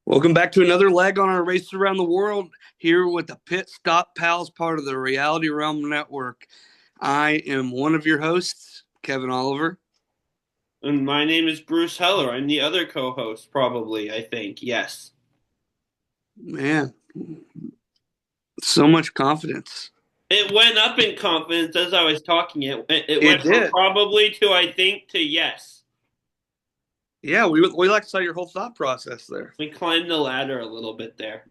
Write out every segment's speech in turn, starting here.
Welcome back to another leg on our race around the world here with the Pitstop Pals, part of the Reality Realm Network. I am one of your hosts, Kevin Oliver. And my name is Bruce Heller. I'm the other co-host, probably, I think. Yes. Man, so much confidence. It went up in confidence as I was talking. It It went from did. probably to I think to yes. Yeah, we like to saw your whole thought process there. We climbed the ladder a little bit there.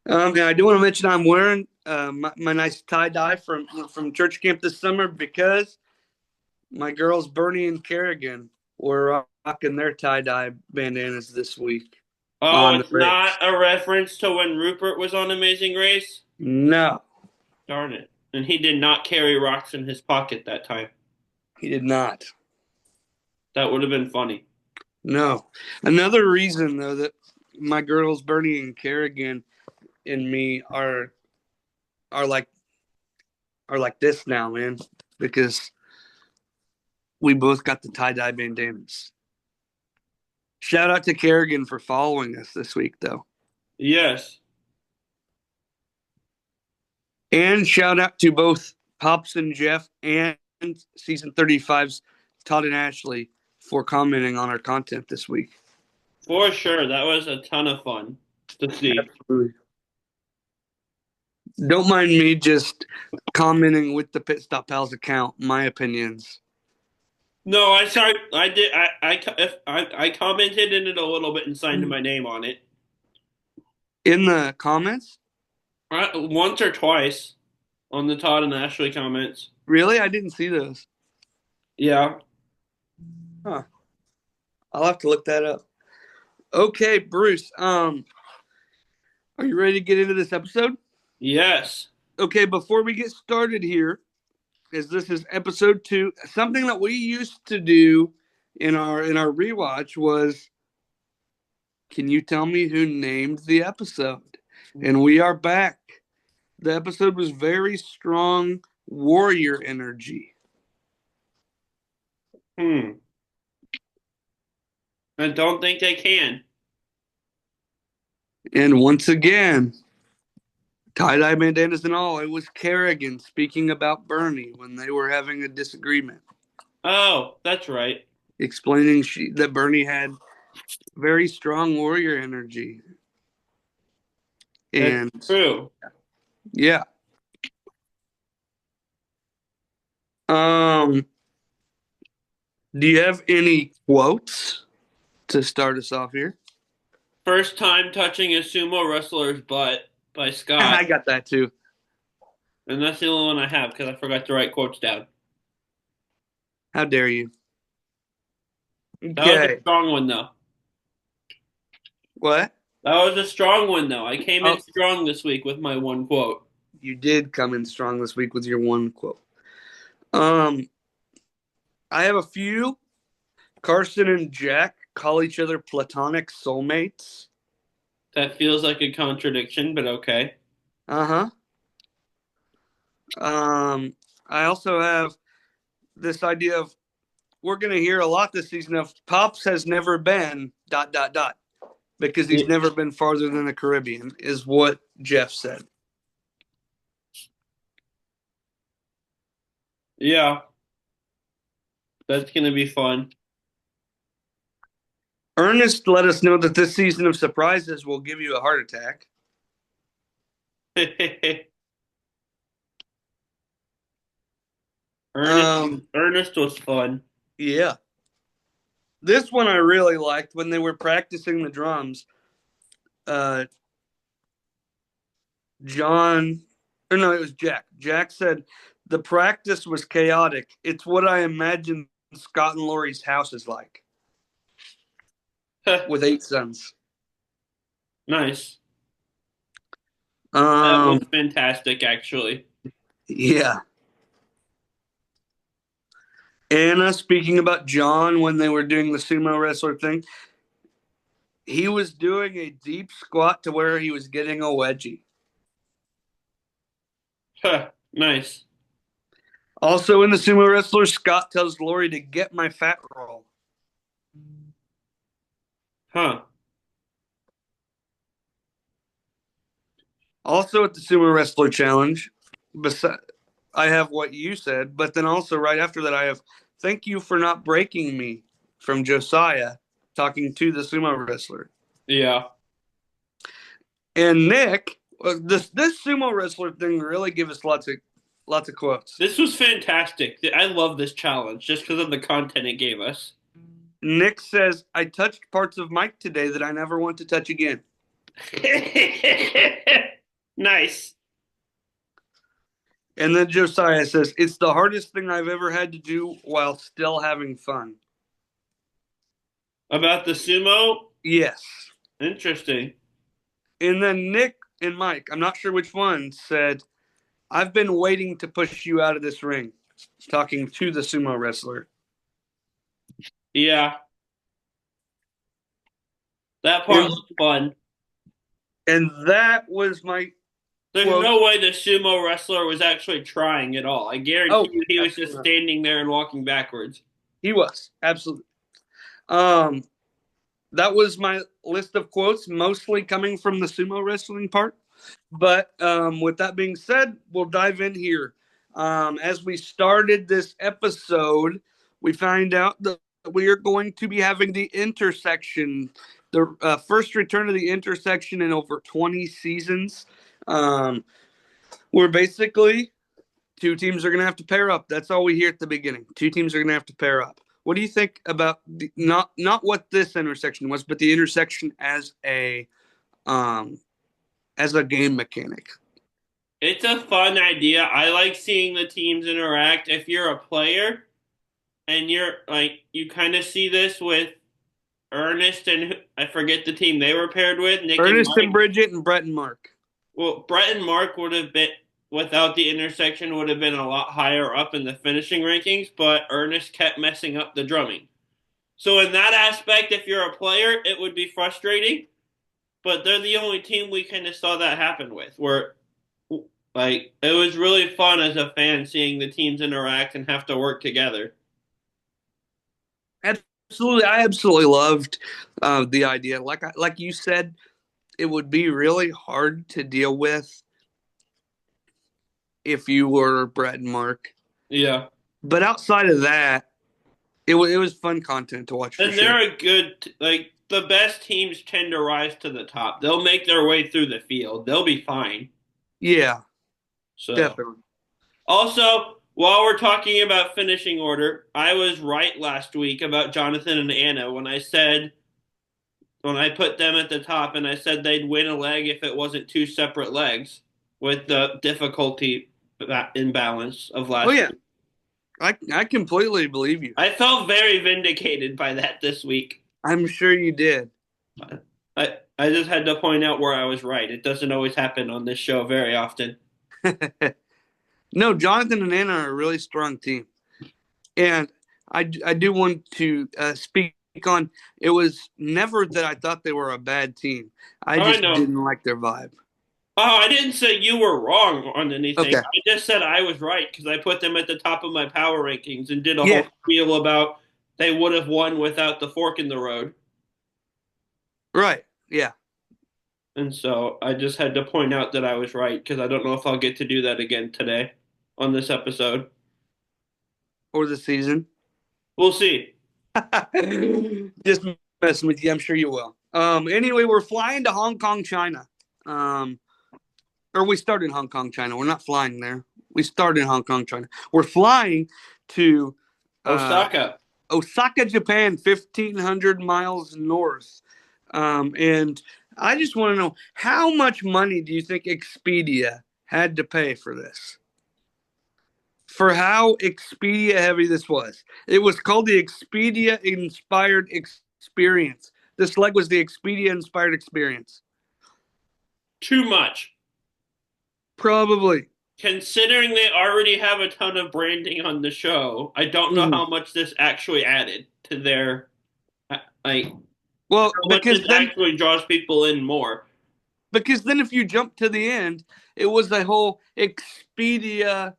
And I do want to mention I'm wearing my nice tie dye from church camp this summer because my girls Bernie and Kerrigan were rocking their tie dye bandanas this week Oh, on the it's race. not a reference to when Rupert was on Amazing Race? No, Darn it. And he did not carry rocks in his pocket that time. he did not. That would have been funny. No. Another reason though that my girls Bernie and Kerrigan and me are like are like this now, man, because we both got the tie dye bandanas. Shout out to Kerrigan for following us this week though. Yes. And shout out to both Pops and Jeff and season 35's Todd and Ashley for commenting on our content this week. For sure. That was a ton of fun to see. Absolutely. Don't mind me just commenting with the Pit Stop Pals account, my opinions. No, I sorry. I did. I commented in it a little bit and signed my name on it. In the comments? Once or twice on the Todd and Ashley comments. Really? I didn't see those. Yeah. Huh. I'll have to look that up. Okay, Bruce. Are you ready to get into this episode? Yes. Okay, before we get started here, as this is episode 2, something that we used to do in our rewatch was, can you tell me who named the episode? And we are back. The episode was very strong warrior energy. Hmm. I don't think I can. And once again, tie-dye bandanas and all, it was Kerrigan speaking about Bernie when they were having a disagreement, Oh, that's right. explaining that Bernie had very strong warrior energy. That's And true. yeah. Um, do you have any quotes to start us off here? First time touching a sumo wrestler's butt by Scott. I got that too. And that's the only one I have because I forgot to write quotes down. How dare you? That was a Okay. strong one, though. What? That was a strong one, though. I came in Oh, strong this week with my one quote. you did come in strong this week with your one quote. Um, I have a few. Carson and Jack call each other platonic soulmates. That feels like a contradiction, but okay. Uh-huh. I also have this idea of we're going to hear a lot this season of Pops has never been ... because he's never been farther than the Caribbean, is what Jeff said. Yeah, that's gonna be fun. Ernest let us know that this season of surprises will give you a heart attack. Ernest, Ernest was fun. Yeah. This one I really liked when they were practicing the drums. Uh, John, or no, it was Jack. Jack said, the practice was chaotic. It's what I imagine Scott and Lori's house is like with 8 sons. Nice. That was Um, fantastic, actually. yeah. Anna, speaking about John when they were doing the sumo wrestler thing, he was doing a deep squat to where he was getting a wedgie. Nice. Also in the sumo wrestler, Scott tells Lori to get my fat roll. Huh. Also at the Sumo Wrestler Challenge, I have what you said, but then also right after that, I have thank you for not breaking me from Josiah talking to the sumo wrestler. Yeah. And Nick, this sumo wrestler thing really gave us lots of quotes. This was fantastic. I love this challenge just because of the content it gave us. Nick says, I touched parts of Mike today that I never want to touch again. Nice. And then Josiah says, it's the hardest thing I've ever had to do while still having fun. About the sumo? Yes. Interesting. And then Nick and Mike, I'm not sure which one, said, I've been waiting to push you out of this ring, talking to the sumo wrestler. Yeah. That part was fun. And that was my There's quote. no way the sumo wrestler was actually trying at all. I guarantee you he was just standing there and walking backwards. He was, absolutely. That was my list of quotes, mostly coming from the sumo wrestling part. But with that being said, we'll dive in here. As we started this episode, we find out that we are going to be having the intersection, the first return of the intersection in over 20 seasons. Where basically two teams are going to have to pair up. That's all we hear at the beginning. Two teams are going to have to pair up. What do you think about not what this intersection was, but the intersection as a game mechanic? It's a fun idea. I like seeing the teams interact. If you're a player and you're like, you kind of see this with Ernest and I forget the team they were paired with, Nick Ernest and Mike. and Bridget and Brett and Mark. Well, Brett and Mark would have been without the intersection would have been a lot higher up in the finishing rankings, but Ernest kept messing up the drumming. So in that aspect, if you're a player, it would be frustrating. But they're the only team we kind of saw that happen with, where like it was really fun as a fan seeing the teams interact and have to work together. Absolutely, I absolutely loved the idea. Like you said, it would be really hard to deal with if you were Brett and Mark. Yeah. But outside of that, it was fun content to watch for And sure. they're a good like the best teams tend to rise to the top. They'll make their way through the field. They'll be fine. Yeah, So definitely. also, while we're talking about finishing order, I was right last week about Jonathan and Anna when I put them at the top and I said they'd win a leg if it wasn't two separate legs with the difficulty imbalance of last yeah. week. I completely believe you. I felt very vindicated by that this week. I'm sure you did. I just had to point out where I was right. It doesn't always happen on this show very often. No, Jonathan and Anna are a really strong team. And I do want to speak on it was never that I thought they were a bad team. I just didn't like their vibe. Oh, I didn't say you were wrong on anything. Okay. I just said I was right because I put them at the top of my power rankings and did a whole spiel about they would have won without the fork in the road. Right. Yeah. And so I just had to point out that I was right because I don't know if I'll get to do that again today on this episode. Or the season. We'll see. Just messing with you. I'm sure you will. Anyway, we're flying to Hong Kong, China. Or we start in Hong Kong, China. We're not flying there. We start in Hong Kong, China. We're flying to Osaka, Japan, 1,500 miles north. And I just want to know, how much money do you think Expedia had to pay for this? For how Expedia heavy this was. It was called the Expedia Inspired Experience. This leg was the Expedia Inspired Experience. Too much. Probably. Considering they already have a ton of branding on the show, I don't know how much this actually added to their like. Well, because this actually draws people in more. Because then, if you jump to the end, it was the whole Expedia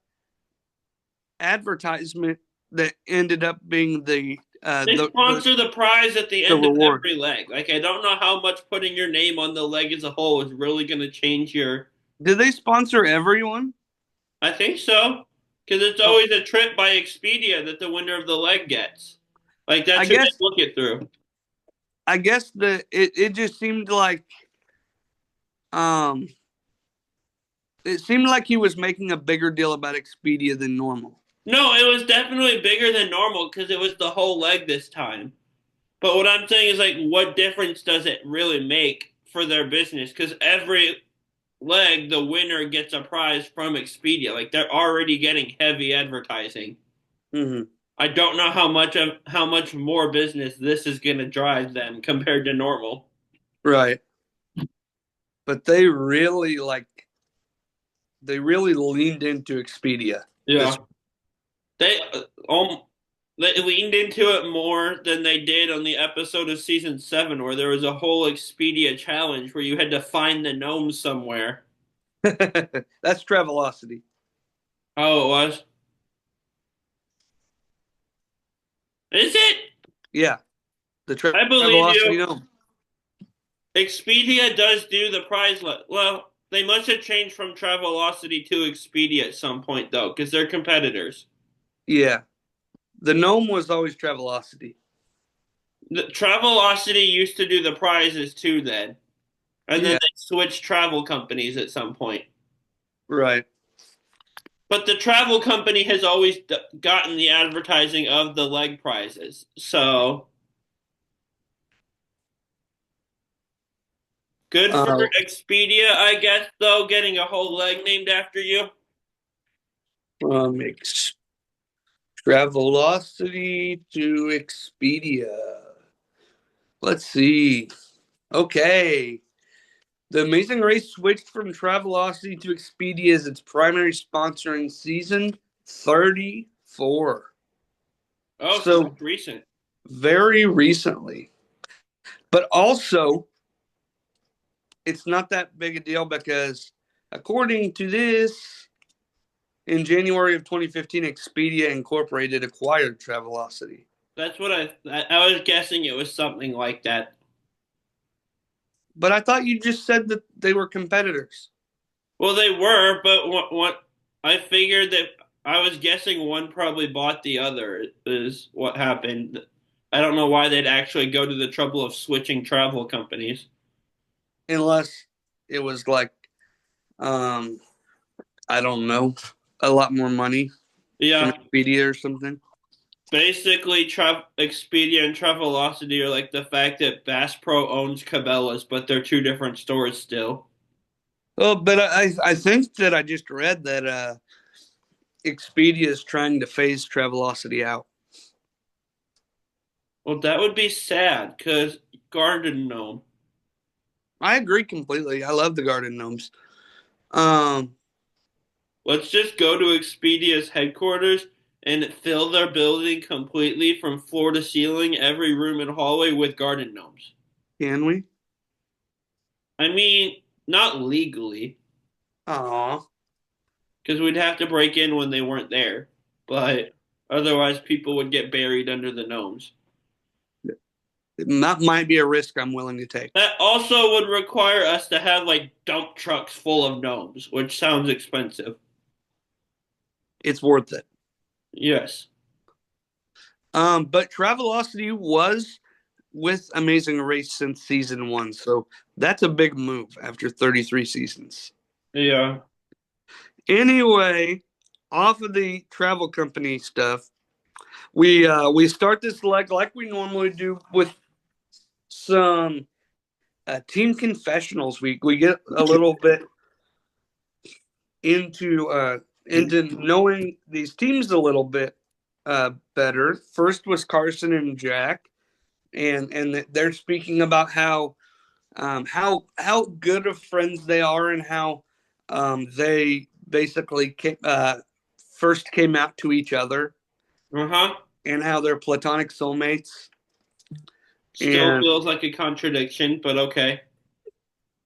advertisement that ended up being they sponsor the prize at the end of every leg. Like I don't know how much putting your name on the leg as a whole is really going to change your Did they sponsor everyone? I think so, because it's Oh, always a trip by Expedia that the winner of the leg gets. Like I that's who they guess book it through. I guess it just seemed like um it seemed like he was making a bigger deal about Expedia than normal. No, it was definitely bigger than normal because it was the whole leg this time. But what I'm saying is like, what difference does it really make for their business? Because every leg, the winner gets a prize from Expedia. Like they're already getting heavy advertising. Hmm. I don't know how much more business this is going to drive them compared to normal. Right. But they really leaned into Expedia this. Yeah, they um they leaned into it more than they did on the episode of season 7 where there was a whole Expedia challenge where you had to find the gnome somewhere. That's Travelocity. Oh, it was. Is it? Yeah, the I believe Travelocity you. gnome. Expedia does do the prize. Well, they must have changed from Travelocity to Expedia at some point though, because they're competitors. Yeah, the gnome was always Travelocity. The Travelocity used to do the prizes too, then, and then Yeah, they switched travel companies at some point. right. But the travel company has always gotten the advertising of the leg prizes. So good for Um, Expedia, I guess, though, getting a whole leg named after you. from Travelocity to Expedia. Let's see. Okay. The Amazing Race switched from Travelocity to Expedia as its primary sponsor in season 34. Oh, so So that's recent. very recently. But also, it's not that big a deal because according to this, in January of 2015, Expedia Incorporated acquired Travelocity. That's what I was guessing it was something like that. But I thought you just said that they were competitors. Well, they were, but what I figured that I was guessing one probably bought the other is what happened. I don't know why they'd actually go to the trouble of switching travel companies. Unless it was like, um, I don't know, a lot more money from Yeah, Expedia or something. basically, Expedia and Travelocity are like the fact that Bass Pro owns Cabela's, but they're two different stores still. Oh, but I think that I just read that Expedia is trying to phase Travelocity out. Well, that would be sad because Garden Gnome. I agree completely. I love the Garden Gnomes. Um, Let's just go to Expedia's headquarters and fill their building completely from floor to ceiling, every room and hallway with garden gnomes. can we? I mean, not legally, Aw, because we'd have to break in when they weren't there, but otherwise people would get buried under the gnomes. that might be a risk I'm willing to take. That also would require us to have like dump trucks full of gnomes, which sounds expensive. It's worth it. Yes. But Travelocity was with Amazing Race since season one, so that's a big move after 33 seasons. Yeah. Anyway, off of the travel company stuff, we start this leg like we normally do with some team confessionals. We get a little bit into knowing these teams a little bit better. First was Carson and Jack, and they're speaking about how good of friends they are and how they basically first came out to each other Uh-huh. and how they're platonic soulmates. Still And feels like a contradiction, but okay.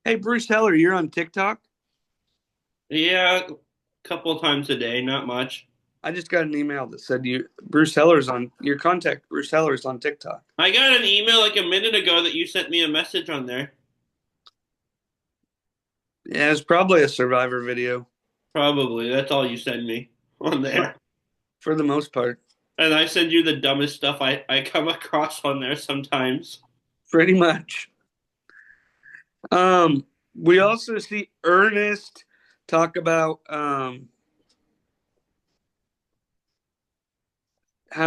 hey, Bruce Heller, you're on TikTok. Yeah, a couple times a day, not much. I just got an email that said you Bruce Heller's on your contact. Bruce Heller's on TikTok. I got an email like a minute ago that you sent me a message on there. Yeah, it's probably a Survivor video Probably. That's all you send me on there. for the most part. And I send you the dumbest stuff I come across on there sometimes. Pretty much. We also see Ernest talk about how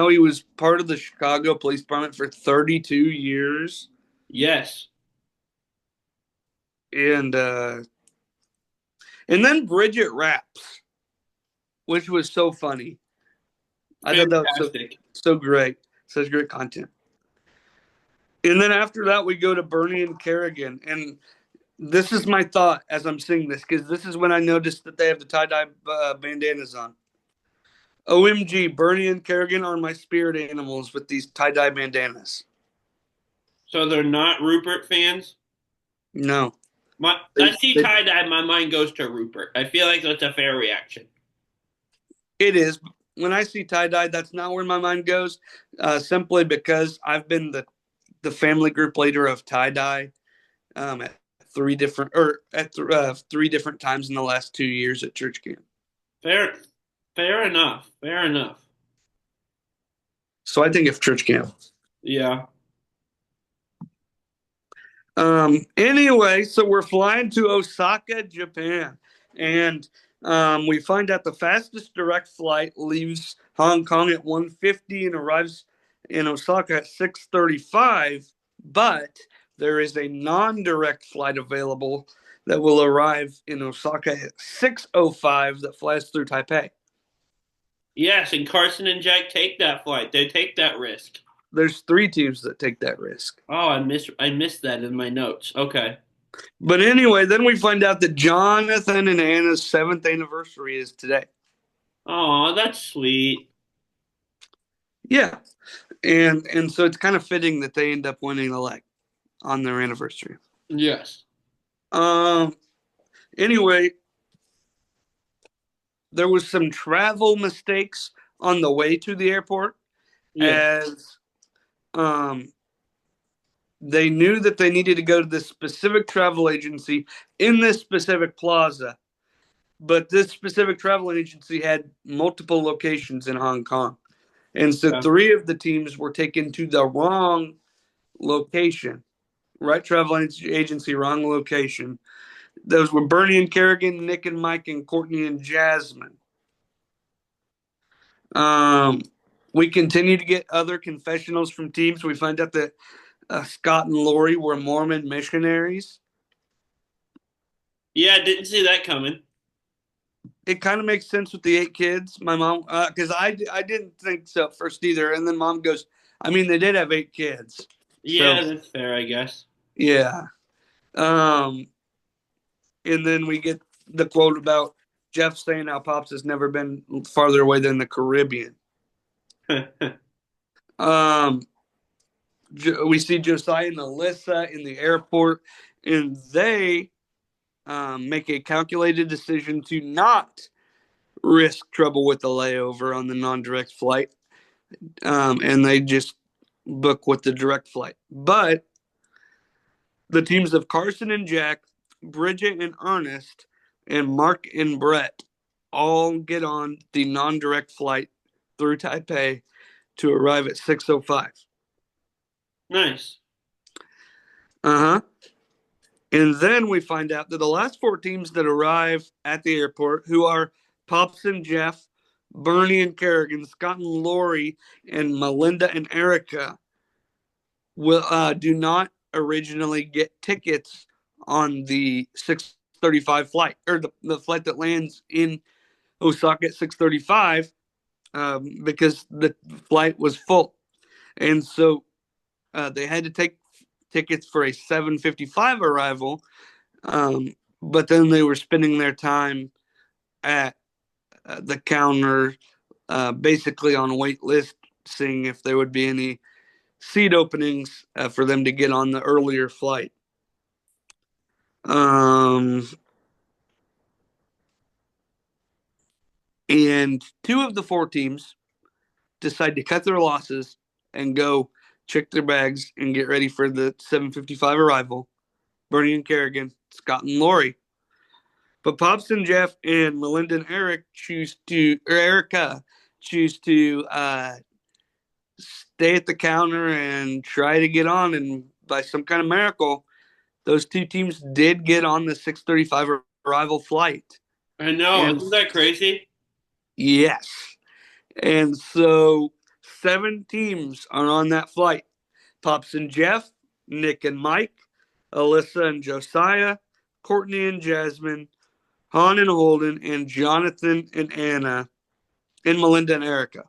he was part of the Chicago Police Department for 32 years, Yes. and and then Bridget raps, which was so funny. I thought that was Fantastic. so great, such great content. And then after that, we go to Bernie and Kerrigan, and this is my thought as I'm seeing this because this is when I noticed that they have the tie dye bandanas on. OMG, Bernie and Kerrigan are my spirit animals with these tie dye bandanas. So they're not Rupert fans? No, I see they, tie dye, my mind goes to Rupert. I feel like that's a fair reaction. it is. When I see tie dye, that's not where my mind goes. Simply because I've been the family group leader of tie dye at three different times in the last 2 years at church camp. Fair, fair enough. Fair enough. So I think of church camp. Yeah. Anyway, so we're flying to Osaka, Japan, and we find out the fastest direct flight leaves Hong Kong at 1:50 and arrives in Osaka at 6:35. But there is a non-direct flight available that will arrive in Osaka at 6:05 that flies through Taipei. Yes, and Carson and Jack take that flight. They take that risk. There's three teams that take that risk. Oh, I missed that in my notes. Okay. But anyway, then we find out that Jonathan and Anna's seventh anniversary is today. Oh, that's sweet. Yeah, and so it's kind of fitting that they end up winning the leg on their anniversary. Yes. Um. Anyway, there was some travel mistakes on the way to the airport, Yeah. as um they knew that they needed to go to this specific travel agency in this specific plaza, but this specific travel agency had multiple locations in Hong Kong. And so Yeah. three of the teams were taken to the wrong location. Right travel agency, wrong location. Those were Bernie and Kerrigan, Nick and Mike, and Courtney and Jasmine. Um, we continue to get other confessionals from teams. We find out that Scott and Lori were Mormon missionaries. Yeah, didn't see that coming. It kind of makes sense with the 8 kids. My mom, because I didn't think so at first either. And then mom goes, I mean, they did have 8 kids. So, Yeah, that's fair, I guess. yeah. Um, and then we get the quote about Jeff saying how Pops has never been farther away than the Caribbean. Um, we see Josiah and Alyssa in the airport, and they make a calculated decision to not risk trouble with the layover on the non-direct flight, and they just book with the direct flight. But the teams of Carson and Jack, Bridget and Ernest, and Mark and Brett all get on the non-direct flight through Taipei to arrive at 6:05. Nice. Uh-huh. And then we find out that the last four teams that arrive at the airport, who are Pops and Jeff, Bernie and Kerrigan, Scott and Lori, and Melinda and Erica, will do not originally get tickets on the 6:35 flight, or the flight that lands in Osaka at 6:35, because the flight was full. And so they had to take tickets for a 7:55 arrival, but then they were spending their time at the counter, basically on wait list, seeing if there would be any seat openings for them to get on the earlier flight. Um, and two of the four teams decide to cut their losses and go check their bags and get ready for the 7:55 arrival. Bernie and Kerrigan, Scott and Lori. But Pops and Jeff and Melinda and Erica choose to stay at the counter and try to get on. And by some kind of miracle, those two teams did get on the 6:35 arrival flight. I know, And isn't that crazy? yes. And so 7 teams are on that flight. Pops and Jeff, Nick and Mike, Alyssa and Josiah, Courtney and Jasmine, Han and Holden, and Jonathan and Anna, and Melinda and Erica.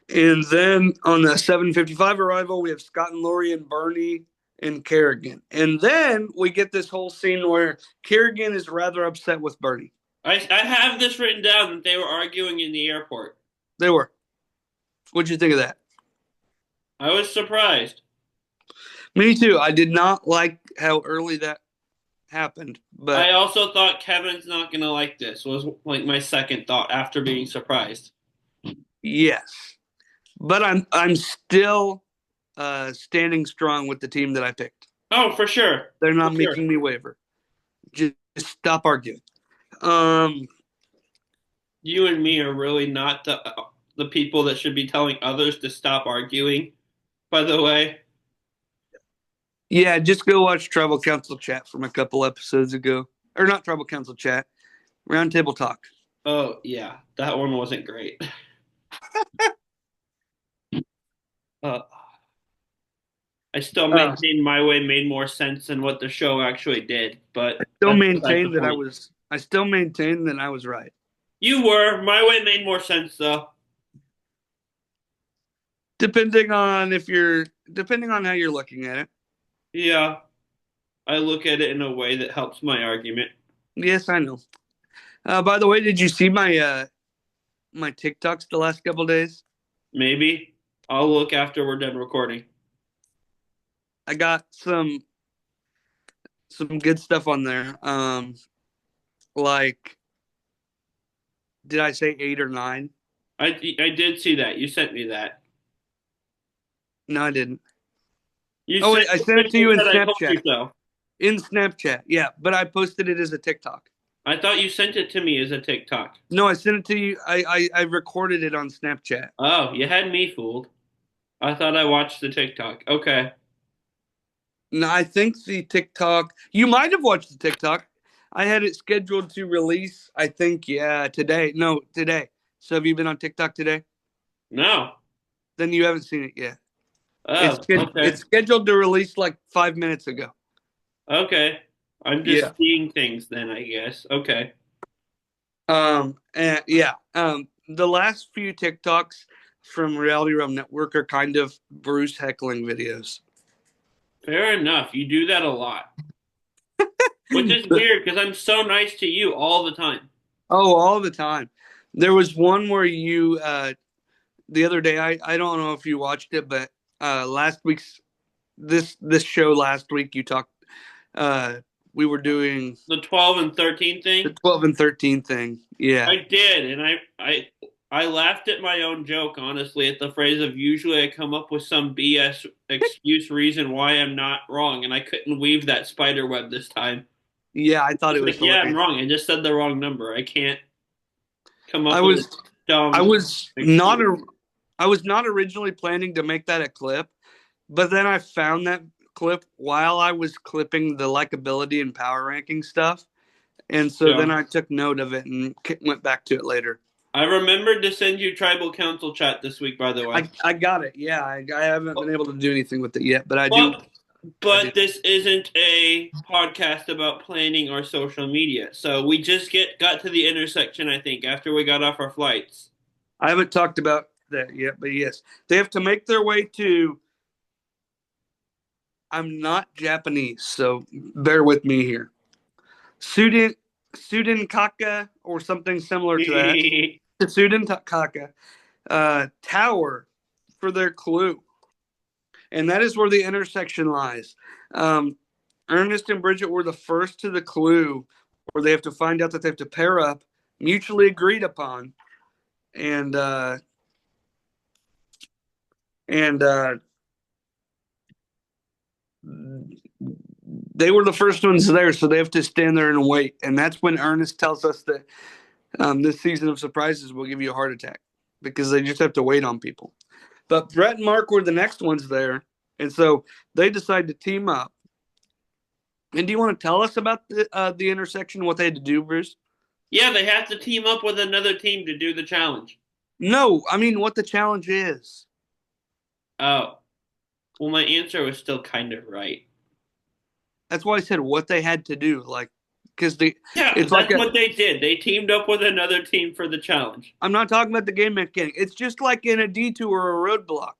And then on the 7:55 arrival, we have Scott and Lori and Bernie and Kerrigan. And then we get this whole scene where Kerrigan is rather upset with Bernie. I have this written down that they were arguing in the airport. They were. What'd you think of that? I was surprised. Me too. I did not like how early that happened, but I also thought Kevin's not gonna like this, was like my second thought after being surprised. yes. But I'm still standing strong with the team that I picked. Oh, for sure. They're For not sure. making me waver. Just stop arguing. Um, You and me are really not the people that should be telling others to stop arguing, by the way. yeah, just go watch Tribal Council Chat from a couple episodes ago. Or not Tribal Council Chat, Roundtable Talk. Oh, yeah, that one wasn't great. uh, I still maintain my way made more sense than what the show actually did, but Still that's beside maintain the that point. I still maintain that I was right. You were. My way made more sense, though. Depending on how you're looking at it. Yeah, I look at it in a way that helps my argument. Yes, I know. By the way, did you see my TikToks the last couple days? Maybe I'll look after we're done recording. I got some good stuff on there. Like, did I say 8 or 9? I did see that. You sent me that. No, I didn't. You Oh, sent wait, I sent it to you in said I told you Snapchat. so. In Snapchat, yeah, but I posted it as a TikTok. I thought you sent it to me as a TikTok. No, I sent it to you. I recorded it on Snapchat. Oh, you had me fooled. I thought I watched the TikTok. Okay. No, I think the TikTok. You might have watched the TikTok. I had it scheduled to release. I think today. No, today. So have you been on TikTok today? No. Then you haven't seen it yet. Oh, It's okay. scheduled to release like 5 minutes ago. Okay. I'm Yeah. just seeing things then, I guess. Okay. And yeah. The last few TikToks from Reality Realm Network are kind of Bruce heckling videos. Fair enough. You do that a lot. Which is weird because I'm so nice to you all the time. Oh, all the time. There was one where you the other day. I don't know if you watched it, but last week's this show last week you talked. We were doing The 12 and 13 the thing? 12 and 13 thing. Yeah. I did, and I laughed at my own joke, honestly, at the phrase of usually I come up with some BS excuse reason why I'm not wrong, and I couldn't weave that spider web this time. Yeah, I thought It's it was like, yeah, I'm hilarious. wrong. I just said the wrong number. I can't come I up with a was I dumb was not excuse. I was not originally planning to make that a clip, but then I found that clip while I was clipping the likability and power ranking stuff, and so Yeah. then I took note of it and went back to it later. I remembered to send you tribal council chat this week, by the way. I got it. Yeah, I haven't been able to do anything with it yet, but I do. But I do. but this isn't a podcast about planning our social media. So we just got to the intersection, I think, after we got off our flights. I haven't talked about that yet, but yes, they have to make their way to. I'm not Japanese, so bear with me here. Sudinkaka or something similar to that. Sudinkaka tower for their clue, and that is where the intersection lies. Ernest and Bridget were the first to the clue where they have to find out that they have to pair up, mutually agreed upon, and and they were the first ones there, so they have to stand there and wait. And that's when Ernest tells us that this season of surprises will give you a heart attack because they just have to wait on people. But Brett and Mark were the next ones there, and so they decide to team up. And do you want to tell us about the intersection, what they had to do, Bruce? Yeah, they have to team up with another team to do the challenge. No, I mean what the challenge is. Oh, well, my answer was still kind of right. That's why I said what they had to do, like because the Yeah, it's like that's a. what they did. They teamed up with another team for the challenge. I'm not talking about the game mechanic. It's just like in a detour or a roadblock.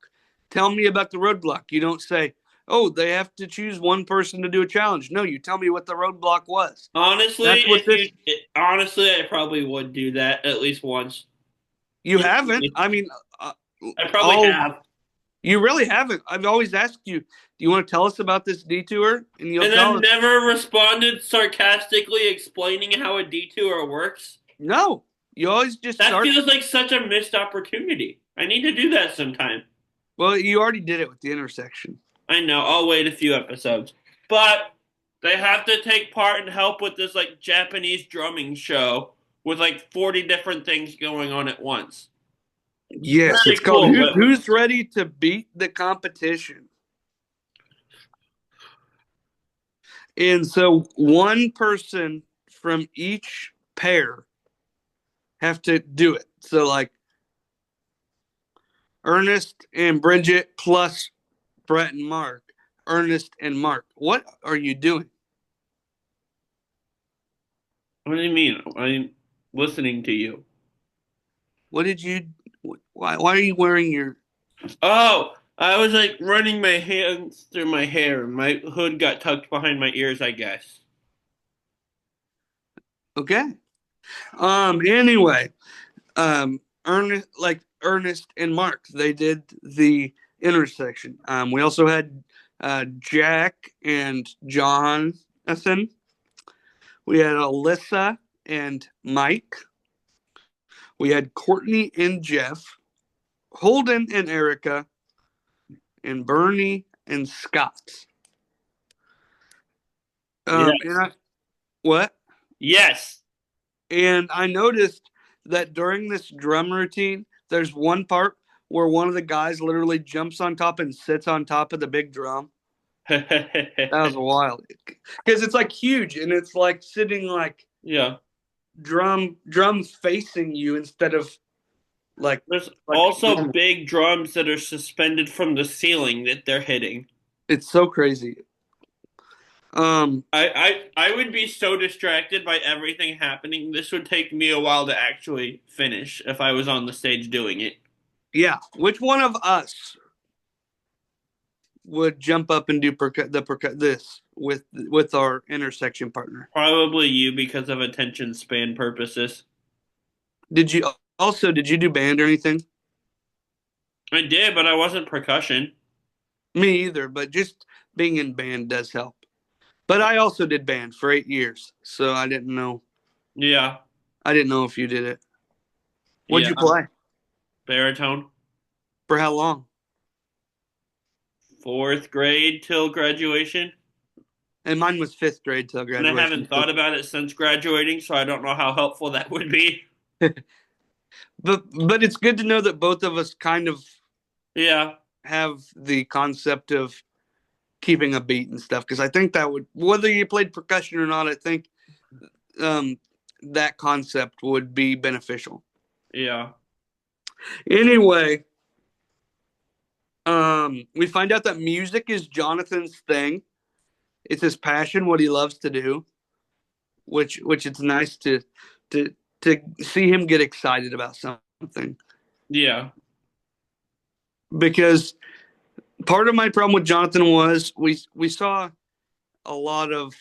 Tell me about the roadblock. You don't say, "Oh, they have to choose one person to do a challenge." No, you tell me what the roadblock was. Honestly, That's what this. honestly, I probably would do that at least once. You haven't. I mean, uh, I probably all have. you really haven't. I've always asked you, "Do you want to tell us about this detour?" And you'll And tell then us, never responded sarcastically explaining how a detour works. "No." You always just That start. feels like such a missed opportunity. I need to do that sometime. Well, you already did it with the intersection. I know, I'll wait a few episodes. But they have to take part and help with this like Japanese drumming show with like 40 different things going on at once. Yes, Very it's called cool, but Who's Ready to Beat the Competition? And so one person from each pair have to do it. So like Ernest and Bridget plus Brett and Mark. Ernest and Mark. What are you doing? what do you mean? I'm listening to you. What did you why are you wearing your Oh, I was like running my hands through my hair. My hood got tucked behind my ears, I guess. okay. Anyway, Ernest and Mark, they did the intersection. We also had Jack and Jonathan. We had Alyssa and Mike. We had Courtney and Jeff, Holden and Erica, and Bernie and Scott. And Yes. I what? Yes. And I noticed that during this drum routine, there's one part where one of the guys literally jumps on top and sits on top of the big drum. That was wild because it's like huge and it's like sitting like Yeah. drum facing you instead of like There's like also normal. big drums that are suspended from the ceiling that they're hitting. It's so crazy. Um, I would be so distracted by everything happening. This would take me a while to actually finish if I was on the stage doing it. yeah. Which one of us would jump up and do this with our intersection partner? Probably you because of attention span purposes. Did you do band or anything? I did, but I wasn't percussion. Me either, but just being in band does help. But I also did band for 8 years, so I didn't know. Yeah, I didn't know if you did it. What'd yeah. you play? Baritone. For how long? Fourth grade till graduation. And mine was fifth grade till And I graduation. haven't thought about it since graduating, so I don't know how helpful that would be. But it's good to know that both of us kind of Yeah, have the concept of keeping a beat and stuff because I think that would whether you played percussion or not, I think um, that concept would be beneficial. yeah. Anyway, we find out that music is Jonathan's thing. It's his passion, what he loves to do, which it's nice to to see him get excited about something Yeah. because part of my problem with Jonathan was we saw a lot of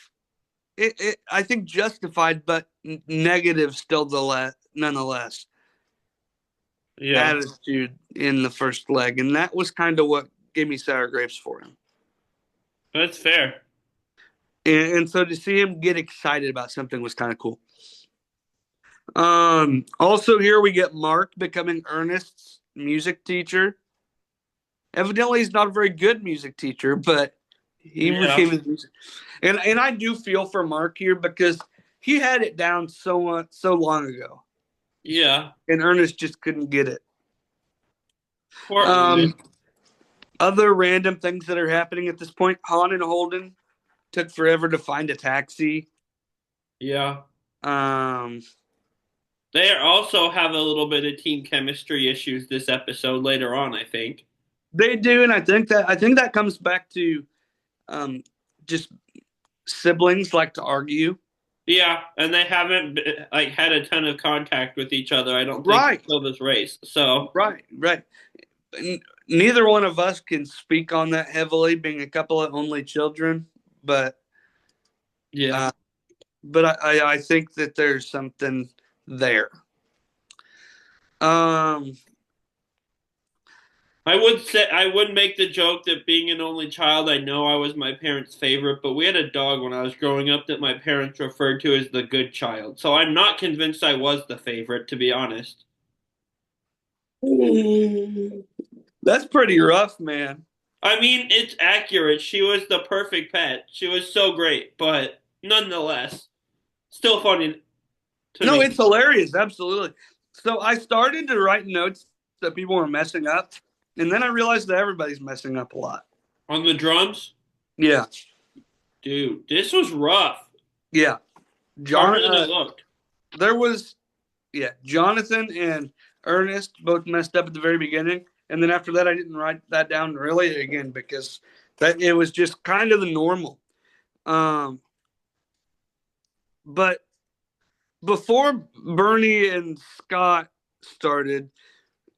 I think justified but negative still nonetheless Yeah. attitude in the first leg, and that was kind of what gave me sour grapes for him. That's fair. And so to see him get excited about something was kind of cool. Also here we get Mark becoming Ernest's music teacher. Evidently, he's not a very good music teacher, but He Yeah. became his music. And I do feel for Mark here because he had it down so long ago, Yeah. and Ernest just couldn't get it. Poor Um, Ernest. Other random things that are happening at this point: Han and Holden took forever to find a taxi. Yeah. Um, They also have a little bit of team chemistry issues this episode later on, I think. they do, and I think that comes back to um, just siblings like to argue. Yeah, and they haven't like had a ton of contact with each other, I don't think, Right, until this race. So, right. Neither one of us can speak on that heavily, being a couple of only children, but yeah. uh, but I think that there's something there. Um, I would make the joke that being an only child, I know I was my parents' favorite, but we had a dog when I was growing up that my parents referred to as the good child. So I'm not convinced I was the favorite, to be honest. that's pretty rough, man. I mean, it's accurate. She was the perfect pet. She was so great, but nonetheless, still funny to No, me. it's hilarious, absolutely. So I started to write notes that people were messing up, and then I realized that everybody's messing up a lot. On the drums, Yeah, dude, this was rough. yeah. Harder John, than it looked. there was Jonathan and Ernest both messed up at the very beginning, and then after that, I didn't write that down really again because that it was just kind of the normal. Um, but before Bernie and Scott started,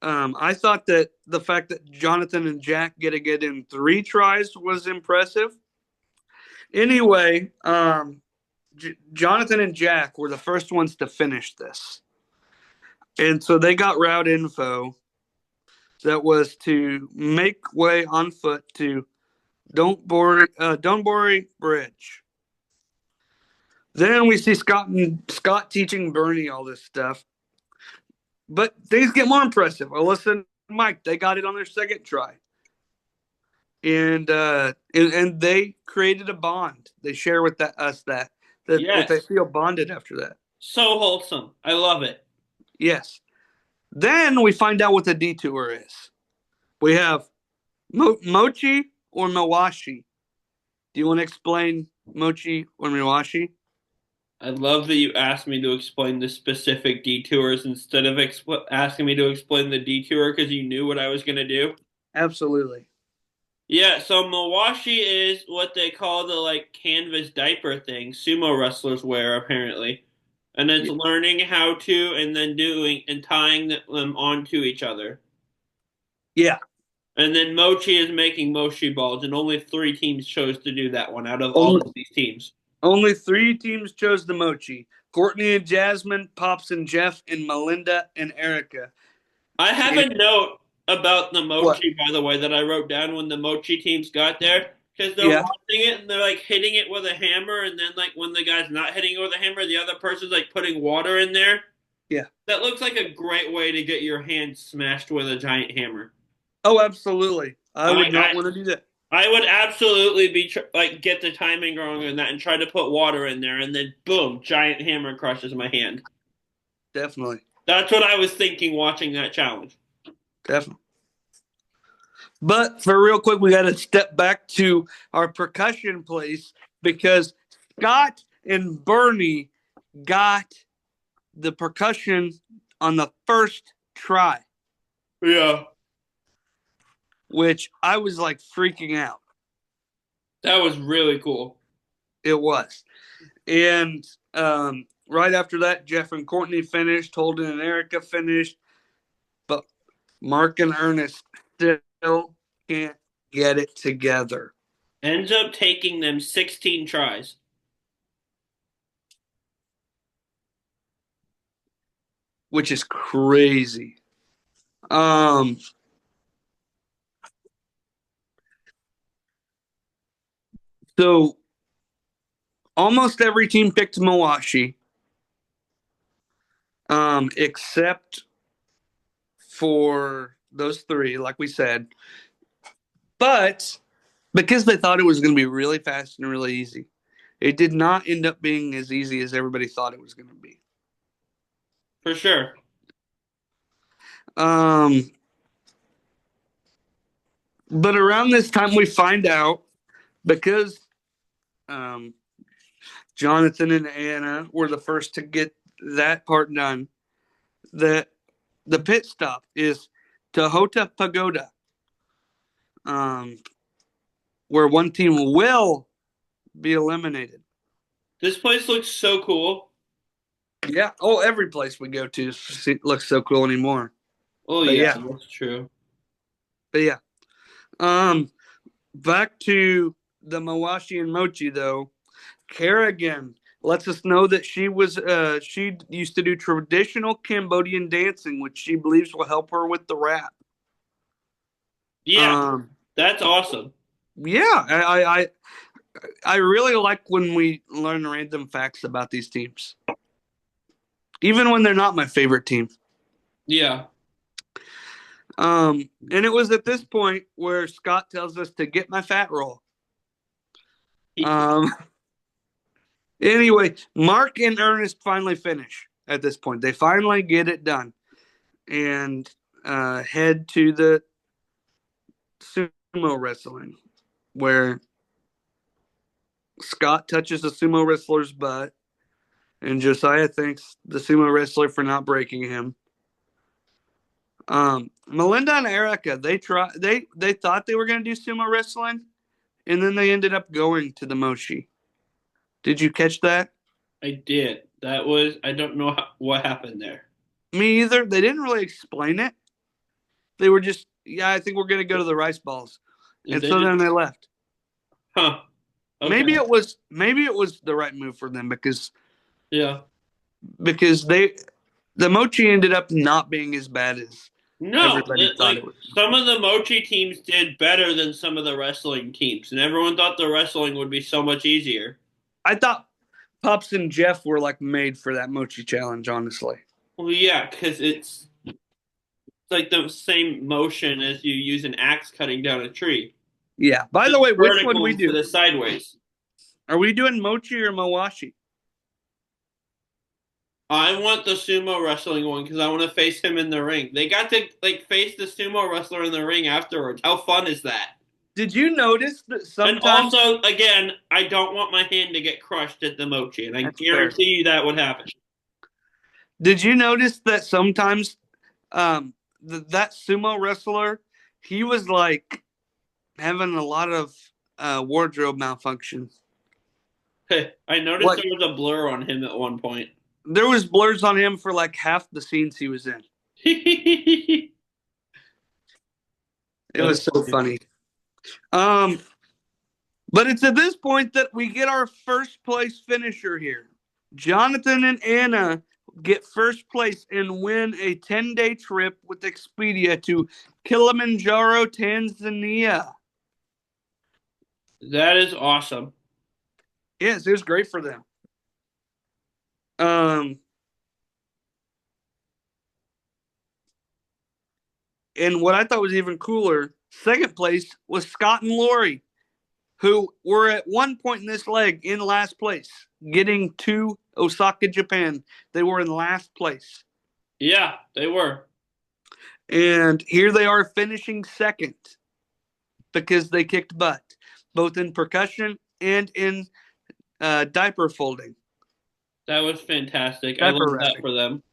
I thought that the fact that Jonathan and Jack get to get in 3 tries was impressive. Anyway, Jonathan and Jack were the first ones to finish this. And so they got route info that was to make way on foot to Donbury Bridge. Then we see Scott teaching Bernie all this stuff. But things get more impressive. Alyssa and Mike, they got it on their second try. And they created a bond. They share with us that they Yes. feel bonded after that. So wholesome. I love it. Yes. Then we find out what the detour is. We have mochi or mawashi. Do you want to explain mochi or mawashi? I love that you asked me to explain the specific detours instead of asking me to explain the detour because you knew what I was going to do. Absolutely. Yeah, so Mawashi is what they call the like canvas diaper thing sumo wrestlers wear apparently. And it's learning how to and then doing and tying them onto each other. Yeah. And then Mochi is making Mochi balls, and only 3 teams chose to do that one out of all Only, of these teams. only 3 teams chose the mochi. Courtney and Jasmine, Pops and Jeff, and Melinda and Erica. I have And a note about the what? Mochi, by the way, that I wrote down when the Mochi teams got there. Because they're Yeah. launching it and they're like hitting it with a hammer, and then like when the guy's not hitting it with a hammer, the other person's like putting water in there. Yeah. That looks like a great way to get your hand smashed with a giant hammer. Oh, absolutely. I I would not I, want to do that. I would absolutely be like get the timing wrong on that and try to put water in there, and then boom, giant hammer crushes my hand. Definitely. That's what I was thinking watching that challenge. Definitely. But for real quick, we got to step back to our percussion place because Scott and Bernie got the percussion on the first try, Yeah, which I was like freaking out. that was really cool. It was. And right after that, Jeff and Courtney finished, Holden and Erica finished, but Mark and Ernest still can't get it together, Ends up taking them 16 tries. which is crazy. Um, so almost every team picked Mawashi, except for those 3, like we said. But because they thought it was going to be really fast and really easy. It did not end up being as easy as everybody thought it was going to be. For sure. Um, but around this time, we find out because um, Jonathan and Anna were the first to get that part done, that the pit stop is Tahota Pagoda, um, where one team will be eliminated. This place looks so cool. Yeah. Oh, every place we go to looks so cool anymore. Oh But yeah, yeah, that's true. but yeah. Um, back to the Mawashi and Mochi though. Kerrigan lets us know that she used to do traditional Cambodian dancing, which she believes will help her with the rap. Yeah, Um, that's awesome. yeah, I really like when we learn random facts about these teams, even when they're not my favorite team. Yeah. And it was at this point where Scott tells us to get my fat roll. Um, anyway, Mark and Ernest finally finish at this point. They finally get it done and head to the sumo wrestling, where Scott touches the sumo wrestler's butt, and Josiah thanks the sumo wrestler for not breaking him. Melinda and Erica, they thought they were going to do sumo wrestling, and then they ended up going to the mochi. Did you catch that? I did. That was I don't know what happened there. Me either. They didn't really explain it. They were just, yeah, I think we're going to go to the rice balls, Did and they so just then they left. huh. Okay. Maybe it was the right move for them Yeah. because the mochi ended up not being as bad as No, everybody thought it like was. some of the mochi teams did better than some of the wrestling teams, and everyone thought the wrestling would be so much easier. I thought Pops and Jeff were like made for that mochi challenge, honestly. Well, yeah, because it's like the same motion as you use an axe cutting down a tree. Yeah. By the Just way, which one vertical we instead do? of sideways. Are we doing mochi or mawashi? I want the sumo wrestling one because I want to face him in the ring. They got to like face the sumo wrestler in the ring afterwards. How fun is that? Did you notice that And sometimes also, again, I don't want my hand to get crushed at the mochi, and I that's fair? guarantee you that would happen. Did you notice that sometimes that sumo wrestler, he was like having a lot of wardrobe malfunctions. I noticed Like there was a blur on him at one point. there was blurs on him for like half the scenes he was in. It That's was so funny. funny. Um, but it's at this point that we get our first place finisher here. Jonathan and Anna get first place and win a 10-day trip with Expedia to Kilimanjaro, Tanzania. That is awesome. Yes, it was great for them. Um, and what I thought was even cooler, second place was Scott and Lori, who were at one point in this leg in last place, getting to Osaka, Japan. They were in last place. Yeah, they were. And here they are finishing second because they kicked butt, both in percussion and in diaper folding, That was fantastic. I diaper love that wrapping. for them.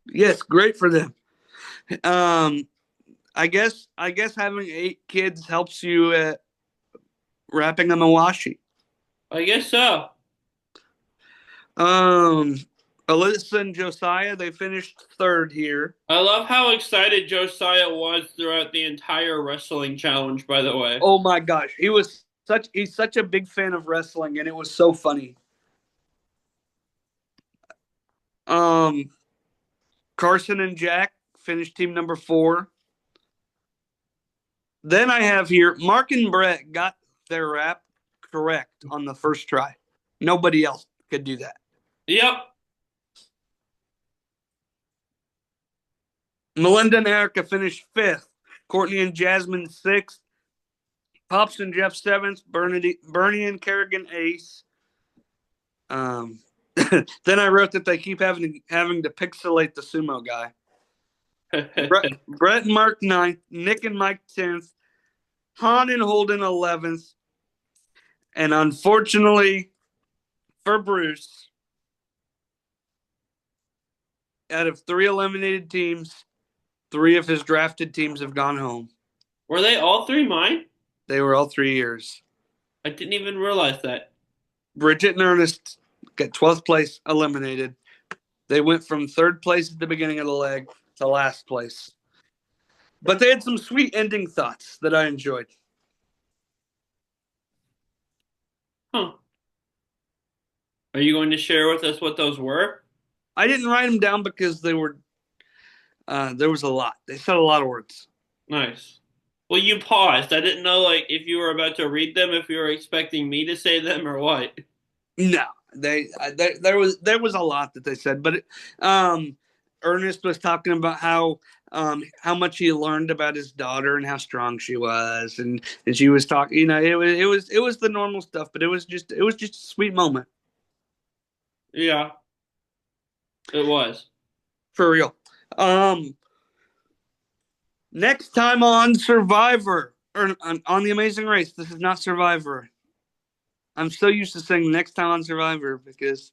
Yes, great for them. Um, I guess having 8 kids helps you at wrapping them a washi. I guess so. Um, Alyssa and Josiah, they finished third here. I love how excited Josiah was throughout the entire wrestling challenge, by the way. Oh my gosh, he's such a big fan of wrestling, and it was so funny. Um, Carson and Jack finished team number 4. Then I have here Mark and Brett got their rap correct on the first try. Nobody else could do that. Yep. Melinda and Erica finished 5th. Courtney and Jasmine 6th. Pops and Jeff seventh, Bernie and Kerrigan eighth. Then I wrote that they keep having to pixelate the sumo guy. Brett and Mark ninth, Nick and Mike 10th, Han and Holden 11th, and unfortunately for Bruce, out of 3 eliminated teams, 3 of his drafted teams have gone home. Were they all 3 mine? They were all 3 years. I didn't even realize that. Bridget and Ernest got 12th place eliminated. They went from 3rd place at the beginning of the leg to last place. But they had some sweet ending thoughts that I enjoyed. Huh. Are you going to share with us what those were? I didn't write them down because there was a lot. They said a lot of words. Nice. Well, you paused. I didn't know if you were about to read them, if you were expecting me to say them or what. No, there was a lot that they said, but Ernest was talking about how much he learned about his daughter and how strong she was, and she was talking. It was the normal stuff, but it was just a sweet moment. Yeah, it was for real. Next time on Survivor or on The Amazing Race. This is not Survivor. I'm so used to saying next time on Survivor because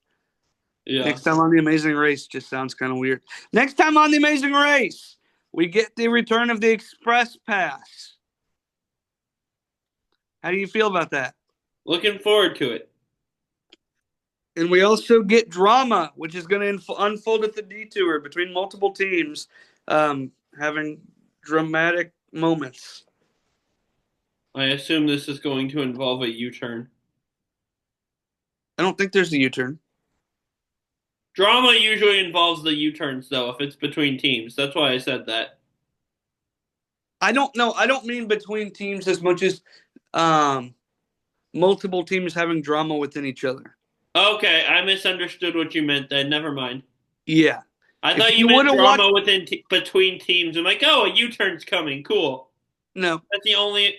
next time on The Amazing Race just sounds kind of weird. Next time on The Amazing Race, we get the return of the Express Pass. How do you feel about that? Looking forward to it. And we also get drama, which is going to unfold at the detour between multiple teams, having dramatic moments. I assume this is going to involve a U-turn. I don't think there's a U-turn. Drama usually involves the U-turns, though, if it's between teams. That's why I said that. I don't know. I don't mean between teams as much as multiple teams having drama within each other. Okay, I misunderstood what you meant then. Never mind. Yeah. I thought you meant drama between teams. I'm like, oh, a U-turn's coming. Cool. No. That's the only...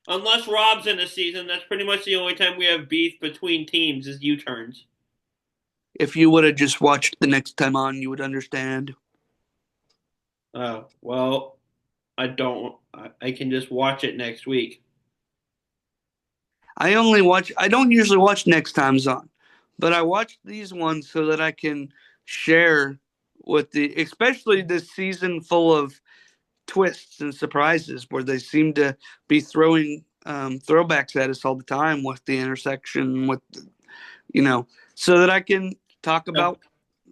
Unless Rob's in a season, that's pretty much the only time we have beef between teams is U-turns. If you would have just watched the next time on, you would understand. Oh, well, I don't. I can just watch it next week. I don't usually watch next time's on, but I watch these ones so that I can share with especially this season full of twists and surprises where they seem to be throwing throwbacks at us all the time with the intersection so that I can talk about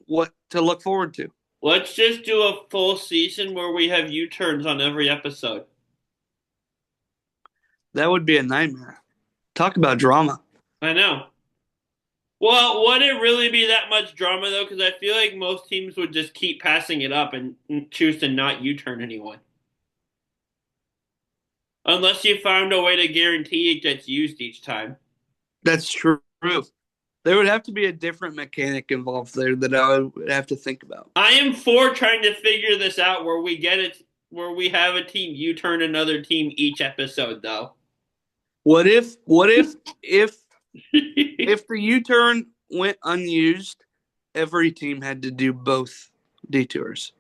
what to look forward to. Let's just do a full season where we have U-turns on every episode. That would be a nightmare. Talk about drama. I know. Well, would it really be that much drama, though? Because I feel like most teams would just keep passing it up and choose to not U-turn anyone. Unless you found a way to guarantee it gets used each time. That's true. There would have to be a different mechanic involved there that I would have to think about. I am for trying to figure this out where we get it, where we have a team U-turn another team each episode, though. What if if the U-turn went unused, every team had to do both detours?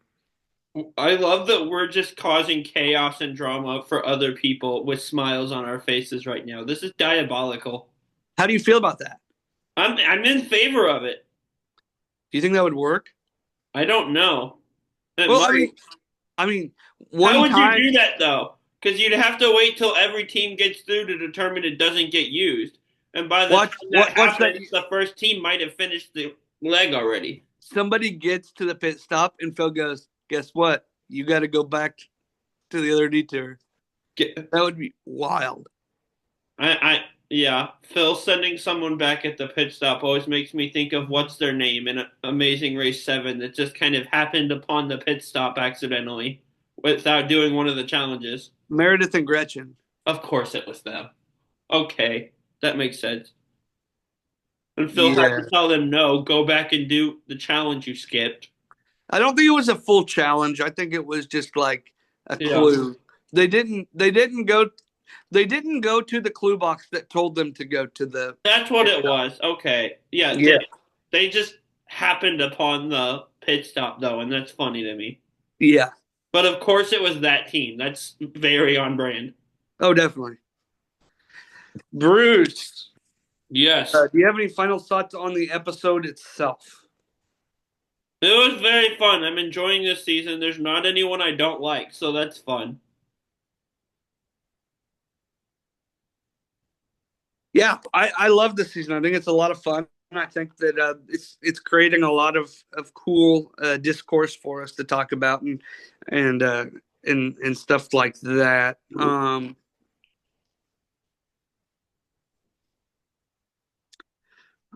I love that we're just causing chaos and drama for other people with smiles on our faces right now. This is diabolical. How do you feel about that? I'm in favor of it. Do you think that would work? I don't know. Well, I mean, how would you do that though? Because you'd have to wait till every team gets through to determine it doesn't get used. And by the time that happens, the first team might have finished the leg already. Somebody gets to the pit stop and Phil goes, "Guess what? You got to go back to the other detour." That would be wild. Yeah, Phil sending someone back at the pit stop always makes me think of what's their name in Amazing Race 7 that just kind of happened upon the pit stop accidentally without doing one of the challenges. Meredith and Gretchen. Of course it was them. Okay, that makes sense. And Phil had to tell them, no, go back and do the challenge you skipped. I don't think it was a full challenge. I think it was just like a clue. They didn't go. They didn't go to the clue box that told them to go to the That's what pit it stop. was. Okay. Yeah, Yeah, they just happened upon the pit stop though, and that's funny to me. yeah. But of course it was that team. That's very on brand. Oh, definitely. Bruce, Yes. do you have any final thoughts on the episode itself? It was very fun. I'm enjoying this season. There's not anyone I don't like, so that's fun. Yeah, I love this season. I think it's a lot of fun. I think that it's creating a lot of cool discourse for us to talk about and uh, and stuff like that.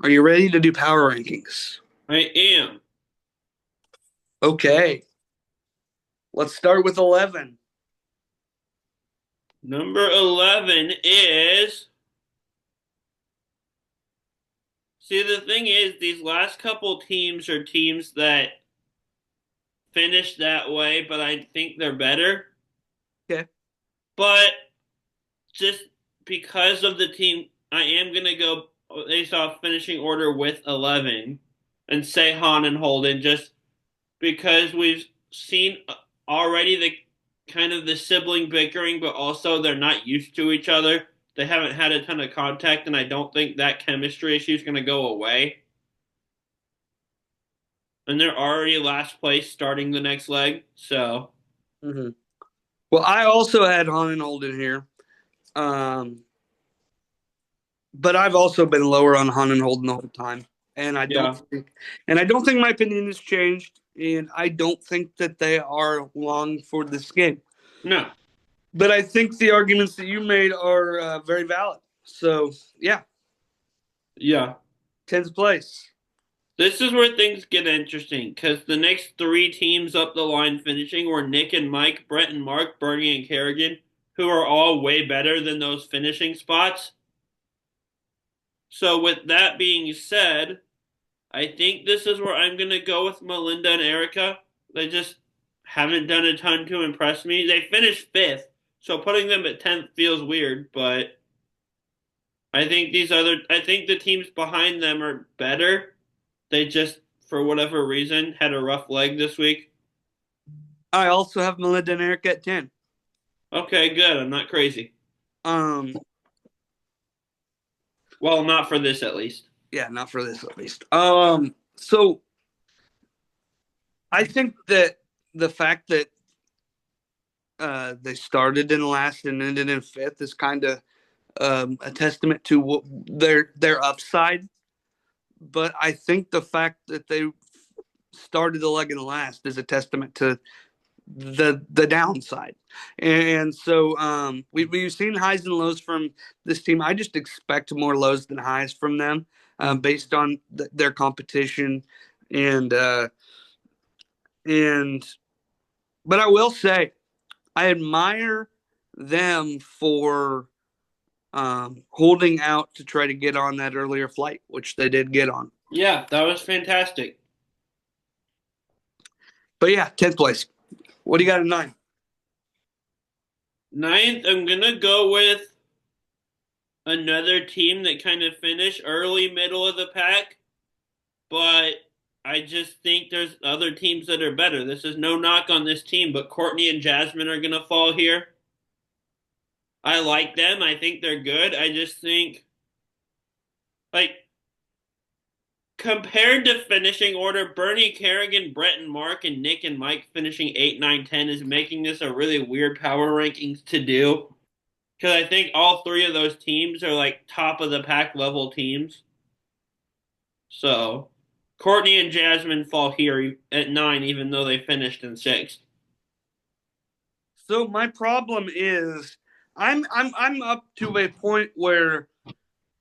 Are you ready to do power rankings? I am. Okay, let's start with 11. Number 11 is. See, the thing is, these last couple teams are teams that finished that way, but I think they're better. Okay. But just because of the team, I am going to go based off finishing order with 11 and say Han and Holden just because we've seen already the kind of the sibling bickering, but also they're not used to each other. They haven't had a ton of contact, and I don't think that chemistry issue is going to go away. And they're already last place starting the next leg, so Mm-hmm. Well, I also had Han and Holden here, um, but I've also been lower on Han and Holden all the time, and yeah, I don't think my opinion has changed, and I don't think that they are long for this game. no, But I think the arguments that you made are very valid. So yeah, yeah. 10th place. This is where things get interesting because the next three teams up the line finishing were Nick and Mike, Brett and Mark, Bernie and Kerrigan, who are all way better than those finishing spots. So with that being said, I think this is where I'm gonna go with Melinda and Erica. They just haven't done a ton to impress me. They finished fifth, so putting them at 10th feels weird, but I think the teams behind them are better. They just, for whatever reason, had a rough leg this week. I also have Melinda and Eric at 10. Okay, good. I'm not crazy. Um, Well, not for this at least. yeah, not for this at least. So I think that the fact that they started in last and ended in fifth is kind of a testament to their upside. But I think the fact that they started the leg in last is a testament to the downside. And so we've seen highs and lows from this team. I just expect more lows than highs from them based on their competition and and but I will say I admire them for holding out to try to get on that earlier flight, which they did get on. Yeah, that was fantastic. But yeah, 10th place. What do you got at 9? Ninth, I'm gonna go with another team that kind of finished early, middle of the pack, but I just think there's other teams that are better. This is no knock on this team, but Courtney and Jasmine are gonna fall here. I like them. I think they're good. I just think like compared to finishing order, Bernie, Kerrigan, Brett and Mark, and Nick and Mike finishing 8, 9, 10 is making this a really weird power rankings to do. Because I think all three of those teams are like top of the pack level teams. So Courtney and Jasmine fall here at 9, even though they finished in 6th. So my problem is I'm up to a point where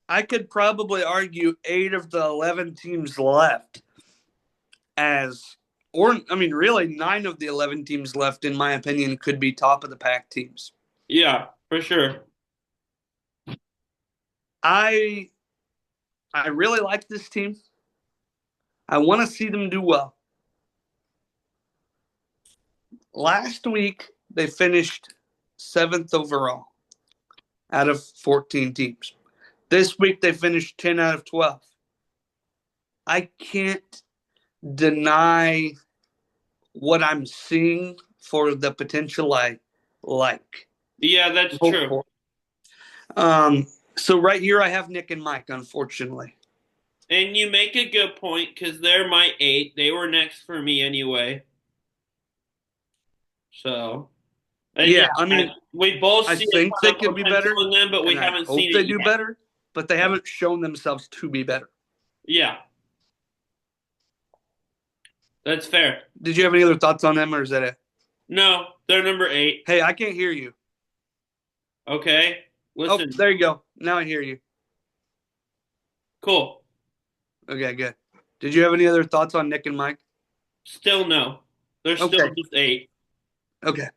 I could probably argue 8 of the 11 teams left as or I mean really 9 of the 11 teams left in my opinion could be top of the pack teams. Yeah, for sure. I I really like this team. I want to see them do well. Last week they finished 7th overall. out of 14 teams. This week they finished 10 out of 12. I can't deny what I'm seeing for the potential I like. Yeah, that's true. So right here I have Nick and Mike, unfortunately. And you make a good point because they're my 8. They were next for me anyway. So, and yeah, Yeah, I mean, we both I see a think they ton of could be potential better, in them, but we and I haven't hope seen they it do yet. better, but they haven't shown themselves to be better. Yeah, that's fair. Did you have any other thoughts on them, or is that it? No, they're number 8. Hey, I can't hear you. Okay, Oh, listen. there you go. Now I hear you. Cool. Okay, good. Did you have any other thoughts on Nick and Mike? Still no. They're still Okay, just 8. okay.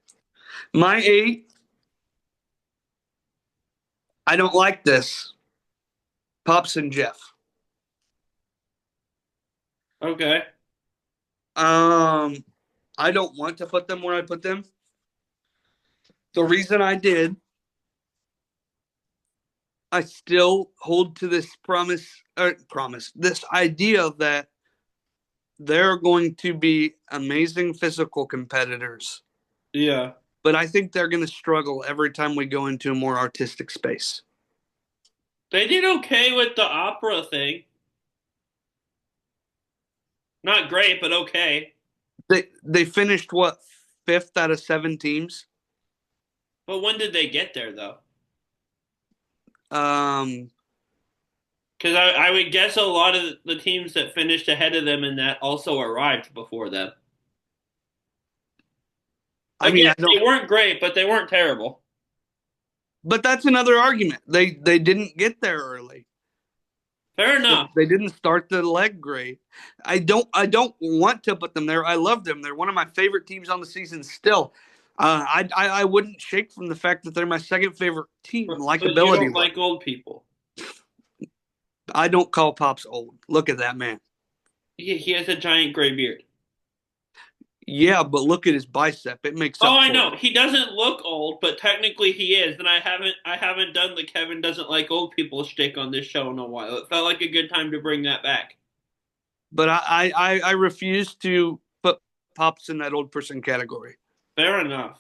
My 8, I don't like this. Pops and Jeff. Okay. I don't want to put them where I put them. The reason I did, I still hold to this this idea that they're going to be amazing physical competitors. Yeah. But I think they're going to struggle every time we go into a more artistic space. They did okay with the opera thing. Not great, but okay. They finished what, 5th out of 7 teams. But when did they get there, though? Um, Because I would guess a lot of the teams that finished ahead of them in that also arrived before them. I mean, Again, I don't. they weren't great, but they weren't terrible. But that's another argument. They didn't get there early. Fair enough. They didn't start the leg great. I don't want to put them there. I love them. They're one of my favorite teams on the season still. I wouldn't shake from the fact that they're my second favorite team, But you likability don't wise. like old people. I don't call Pops old. Look at that man. He has a giant gray beard. Yeah, but look at his bicep. It makes Oh, up I for know. it. He doesn't look old, but technically he is. And I haven't done the Kevin doesn't like old people shtick on this show in a while. It felt like a good time to bring that back. But I refuse to put Pops in that old person category. Fair enough.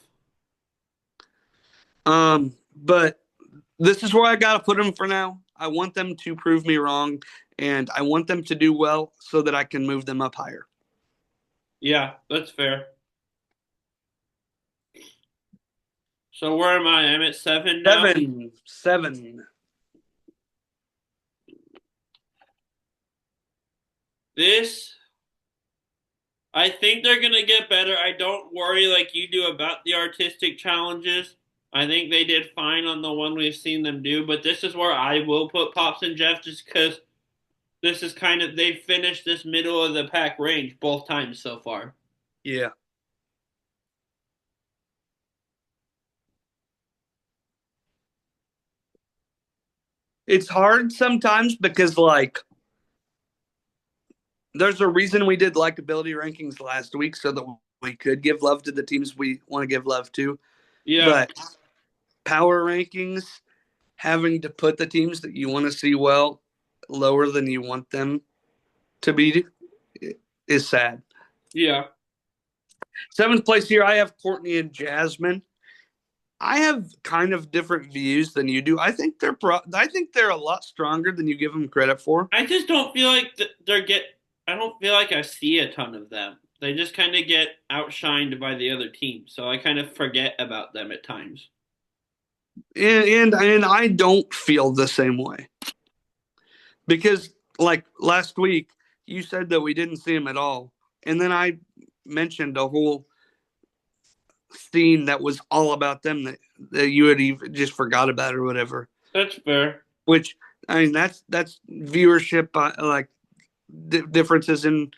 But this is where I gotta put them for now. I want them to prove me wrong, and I want them to do well so that I can move them up higher. Yeah, that's fair. So where am I? I'm at 7 now. 7. This, I think they're gonna get better. I don't worry like you do about the artistic challenges. I think they did fine on the one we've seen them do, but this is where I will put Pops and Jeff just because this is kind of they finished this middle of the pack range both times so far. Yeah. It's hard sometimes because like there's a reason we did likability rankings last week so that we could give love to the teams we want to give love to. Yeah. But power rankings, having to put the teams that you want to see well lower than you want them to be is sad. Yeah. 7th place here, I have Courtney and Jasmine. I have kind of different views than you do. I think they're a lot stronger than you give them credit for. I just don't feel like I don't feel like I see a ton of them. They just kind of get outshined by the other team, so I kind of forget about them at times. And I don't feel the same way. Because like last week, you said that we didn't see them at all. And then I mentioned a whole scene that was all about them that you had even just forgot about or whatever. That's fair. Which I mean, that's viewership, like differences in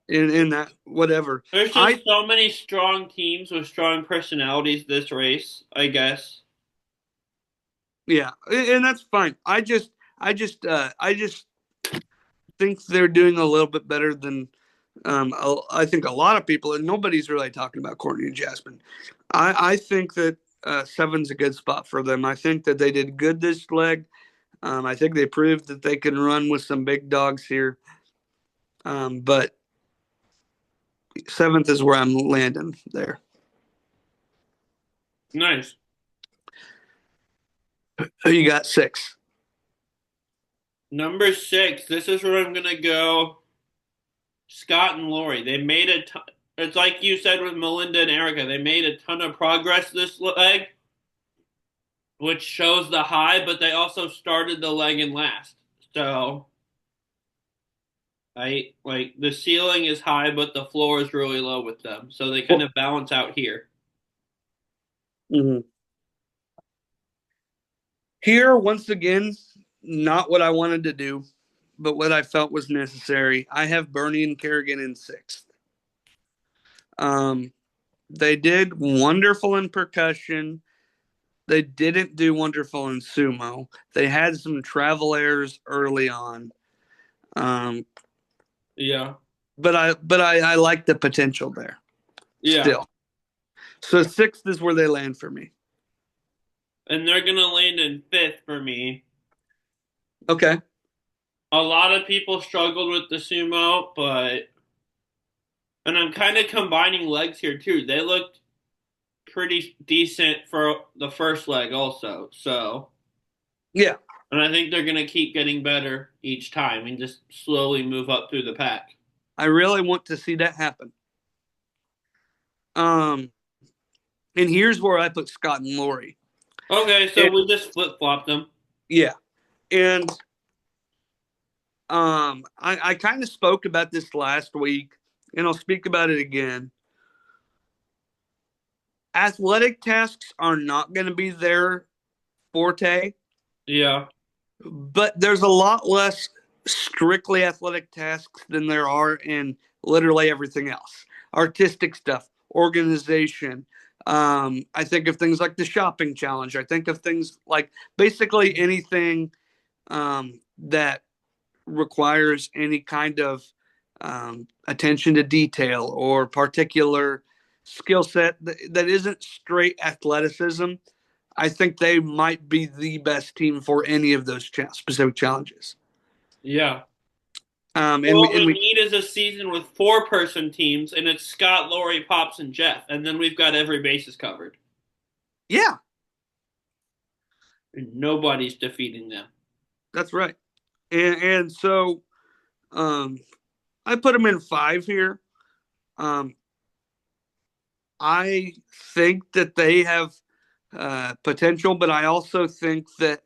that whatever. There's just so many strong teams with strong personalities this race, I guess. Yeah, and that's fine. I just think they're doing a little bit better than I think a lot of people, and nobody's really talking about Courtney and Jasmine. I think that seven's a good spot for them. I think that they did good this leg. I think they proved that they can run with some big dogs here. But seventh is where I'm landing there. Nice. Who you got six? Number 6. This is where I'm gonna go. Scott and Lori. They made a ton. It's like you said with Melinda and Erica. They made a ton of progress this leg, which shows the high, but they also started the leg in last. So I like the ceiling is high, but the floor is really low with them. So they kind Well, of balance out here. mhm. Here, once again, not what I wanted to do, but what I felt was necessary. I have Bernie and Kerrigan in sixth. Um, they did wonderful in percussion. They didn't do wonderful in sumo. They had some travel errors early on. Um, Yeah. but I like the potential there Yeah. still. So sixth is where they land for me. And they're gonna land in fifth for me. Okay. A lot of people struggled with the sumo, but and I'm kind of combining legs here too. They looked pretty decent for the first leg also. So, Yeah. and I think they're going to keep getting better each time and just slowly move up through the pack. I really want to see that happen. Um, and here's where I put Scott and Lori. Okay, so And, we just flip-flopped them. yeah. And I kind of spoke about this last week, and I'll speak about it again. Athletic tasks are not going to be their forte, Yeah. but there's a lot less strictly athletic tasks than there are in literally everything else. Artistic stuff, organization. I think of things like the shopping challenge. I think of things like basically anything that requires any kind of attention to detail or particular skill set that isn't straight athleticism. I think they might be the best team for any of those specific challenges. Yeah. And What we and we we need is a season with four-person teams, and it's Scott, Lori, Pops, and Jeff, and then we've got every bases covered, yeah, and nobody's defeating them. that's right. And so um, I put them in five here. Um, I think that they have potential, but I also think that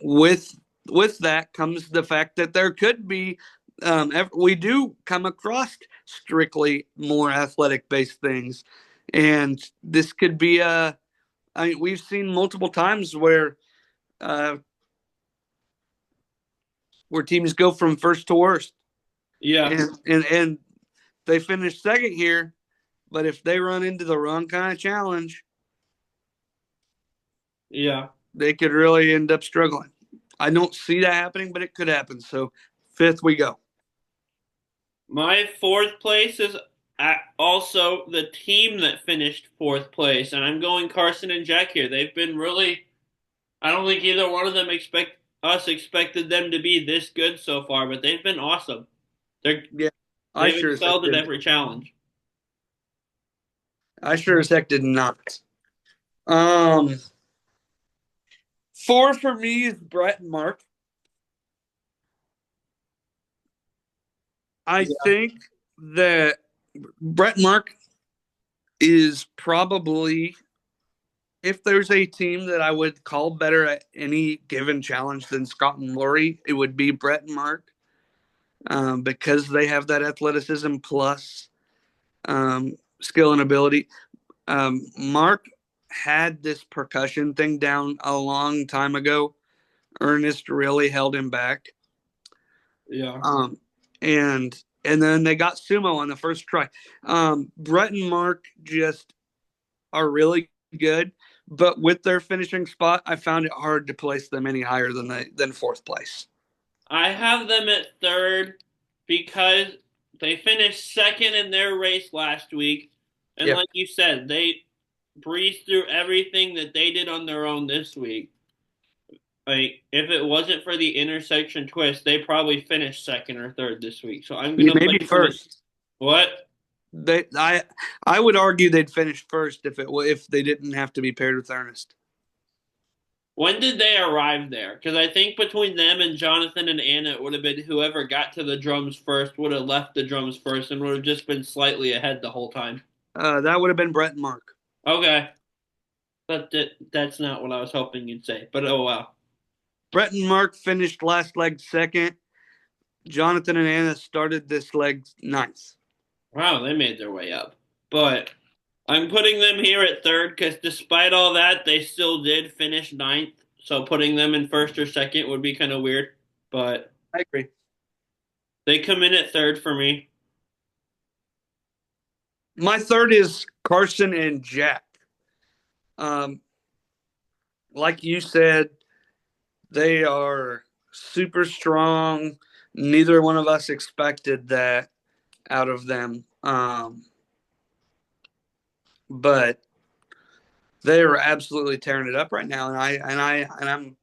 with that comes the fact that there could be we do come across strictly more athletic based things, and this could be a. I mean, we've seen multiple times uh, where teams go from first to worst, Yeah. and they finish second here, but if they run into the wrong kind of challenge, Yeah. they could really end up struggling. I don't see that happening, but it could happen. So fifth we go. My fourth place is also the team that finished fourth place, and I'm going Carson and Jack here. They've been really. I don't think either one of them expected them to be this good so far, but they've been awesome. They're Yeah, I they've sure as heck excelled at did. every challenge. I sure as heck did not. Um, four for me is Brett and Mark. I Yeah. think that Brett Mark is probably, if there's a team that I would call better at any given challenge than Scott and Lori, it would be Brett and Mark, because they have that athleticism plus skill and ability. Mark had this percussion thing down a long time ago. Ernest really held him back. Yeah. Um, and then they got sumo on the first try. Brett and Mark just are really good, but with their finishing spot, I found it hard to place them any higher than fourth place. I have them at third because they finished second in their race last week, and Yep. like you said, breeze through everything that they did on their own this week. Like, if it wasn't for the intersection twist, they probably finished second or third this week. So I'm gonna Maybe place them at first. what? They, I would argue they'd finish first if they didn't have to be paired with Ernest. When did they arrive there? Because I think between them and Jonathan and Anna, it would have been whoever got to the drums first would have left the drums first and would have just been slightly ahead the whole time. That would have been Brett and Mark. Okay, but that's not what I was hoping you'd say. But oh well. Brett and Mark finished last leg second. Jonathan and Anna started this leg ninth. Wow, they made their way up. But I'm putting them here at third because despite all that, they still did finish ninth. So putting them in first or second would be kind of weird. But I agree. they come in at third for me. My third is Carson and Jack. Um, like you said, they are super strong. Neither one of us expected that out of them. But they are absolutely tearing it up right now, I'm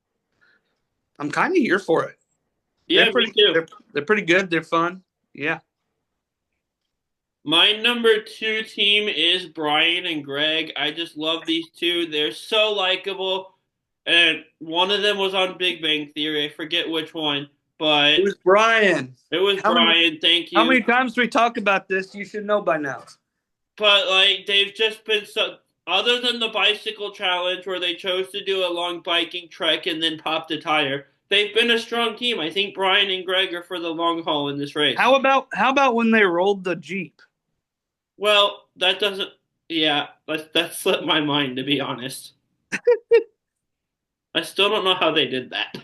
kind of here for it. Yeah, me too. They're pretty good. They're fun. Yeah. My number two team is Brian and Greg. I just love these two. They're so likable. And one of them was on Big Bang Theory. I forget which one, but It was Brian. it was How many Brian. Thank how you. many times do we talk about this? You should know by now. But like they've just been so other than the bicycle challenge where they chose to do a long biking trek and then popped a tire, they've been a strong team. I think Brian and Greg are for the long haul in this race. How about when they rolled the Jeep? Well, that doesn't yeah, that slipped my mind to be honest. I still don't know how they did that.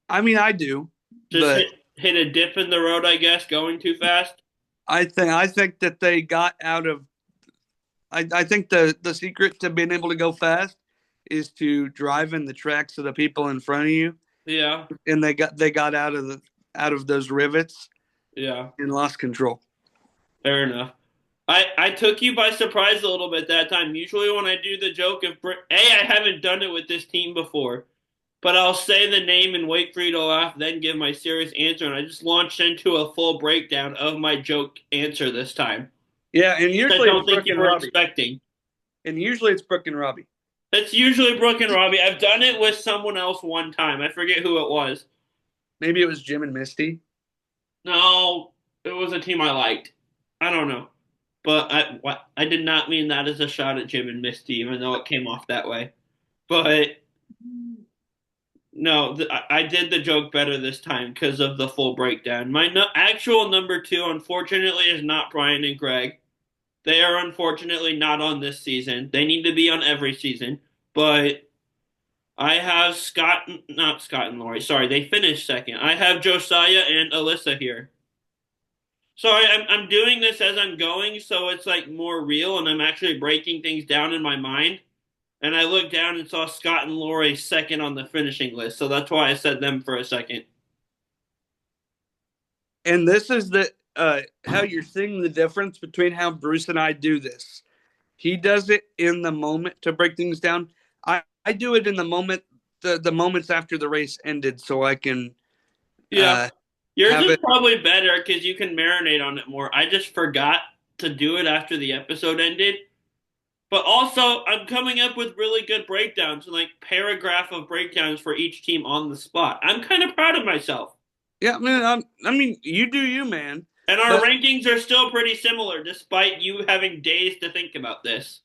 I mean, I do, Just but hit a dip in the road, I guess, going too fast. I think that they got out of. I think the secret to being able to go fast is to drive in the tracks of the people in front of you, Yeah, and they got out of those rivets yeah, and lost control. fair enough. I took you by surprise a little bit that time. Usually when I do the joke of I haven't done it with this team before, but I'll say the name and wait for you to laugh, then give my serious answer. And I just launched into a full breakdown of my joke answer this time. Yeah, and I usually it's don't think Brooke you and were Robbie. expecting. And usually it's Brooke and Robbie. It's usually Brooke and Robbie. I've done it with someone else one time. I forget who it was. Maybe it was Jim and Misty. No, it was a team I liked. I don't know. But I did not mean that as a shot at Jim and Misty, even though it came off that way. But no, I did the joke better this time because of the full breakdown. My actual number two, unfortunately, is not Brian and Greg. They are unfortunately not on this season. They need to be on every season. But I have not Scott and Lori. Sorry, they finished second. I have Josiah and Alyssa here. Sorry, I'm doing this as I'm going, so it's like more real, and I'm actually breaking things down in my mind. And I looked down and saw Scott and Lori second on the finishing list, so that's why I said them for a second. And this is the how you're seeing the difference between how Bruce and I do this. He does it in the moment to break things down. I do it in the moment, the moments after the race ended, so I can Yeah, uh, yours have is it. probably better because you can marinate on it more. I just forgot to do it after the episode ended. But also, I'm coming up with really good breakdowns and like paragraph of breakdowns for each team on the spot. I'm kind of proud of myself. Yeah, man. I mean, you do you, man. And our But rankings are still pretty similar despite you having days to think about this.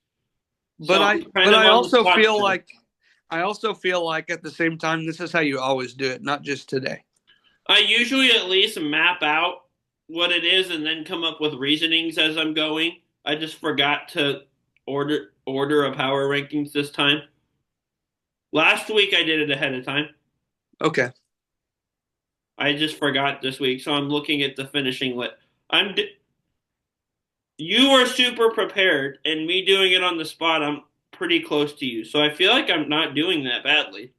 So but I I'm kind but of I on the also spot feel still. like at the same time this is how you always do it, not just today. I usually at least map out what it is and then come up with reasonings as I'm going. I just forgot to order a power rankings this time. Last week I did it ahead of time. Okay. I just forgot this week, so I'm looking at the finishing list. I'm you were super prepared, and me doing it on the spot, I'm pretty close to you. So I feel like I'm not doing that badly.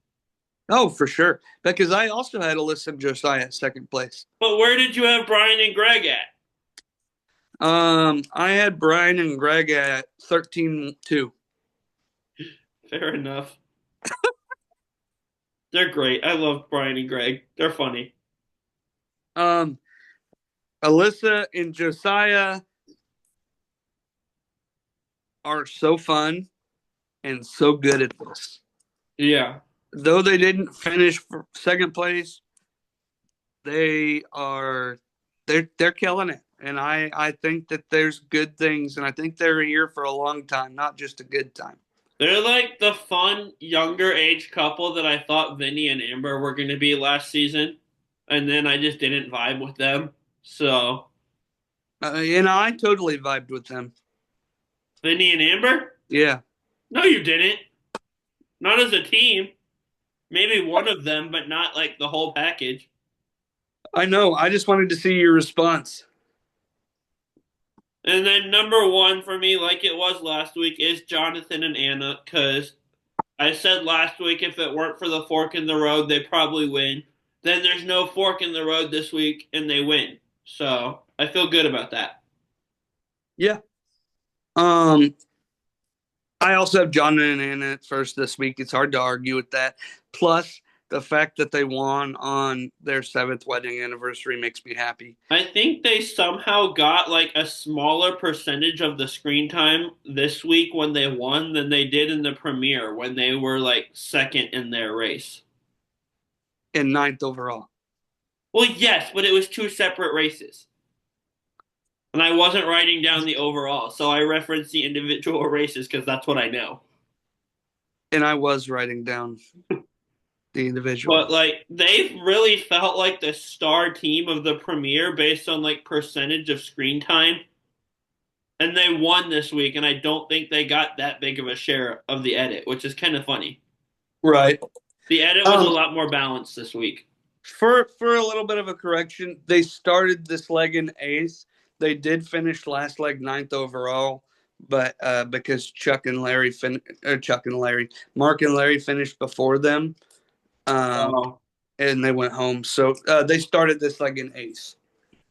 Oh, for sure. Because I also had Alyssa and Josiah at second place. But where did you have Brian and Greg at? I had Brian and Greg at 13-2. Fair enough. They're great. I love Brian and Greg. They're funny. Um, Alyssa and Josiah are so fun and so good at this. Yeah. Though they didn't finish for second place, they are they're killing it. And I think that there's good things, and I think they're here for a long time, not just a good time. They're like the fun younger age couple that I thought Vinny and Amber were going to be last season, and then I just didn't vibe with them. So, And I totally vibed with them. Vinny and Amber? Yeah, No, you didn't. Not as a team. Maybe one of them, but not like the whole package. I know. I just wanted to see your response. And then number one for me, like it was last week, is Jonathan and Anna, because I said last week if it weren't for the fork in the road, they probably win. Then there's no fork in the road this week, and they win. So I feel good about that. Yeah. Um, I also have John and Anna at first this week. It's hard to argue with that. Plus, the fact that they won on their 7th wedding anniversary makes me happy. I think they somehow got like a smaller percentage of the screen time this week when they won than they did in the premiere when they were like second in their race. And 9th overall. Well, yes, but it was two separate races. And I wasn't writing down the overall, so I referenced the individual races because that's what I know. And I was writing down the individual. But like they've really felt like the star team of the premiere based on like percentage of screen time. And they won this week, and I don't think they got that big of a share of the edit, which is kind of funny. Right. The edit was a lot more balanced this week. For a little bit of a correction, they started this leg in 8th. They did finish last leg 9th overall, but because Mark and Larry finished before them, and they went home. So they started this leg in 8th.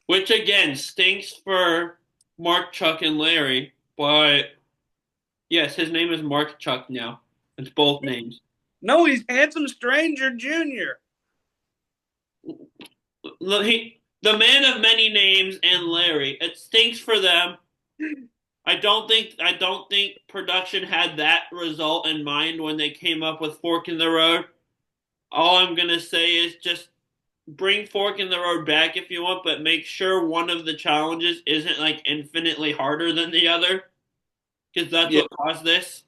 Which again stinks for Mark, Chuck, and Larry, but yes, his name is Mark Chuck now. It's both names. No, he's Handsome Stranger Jr. The man of many names and Larry. It stinks for them. I don't think production had that result in mind when they came up with Fork in the Road. All I'm gonna say is just bring Fork in the Road back if you want, but make sure one of the challenges isn't like infinitely harder than the other, because that's what caused this.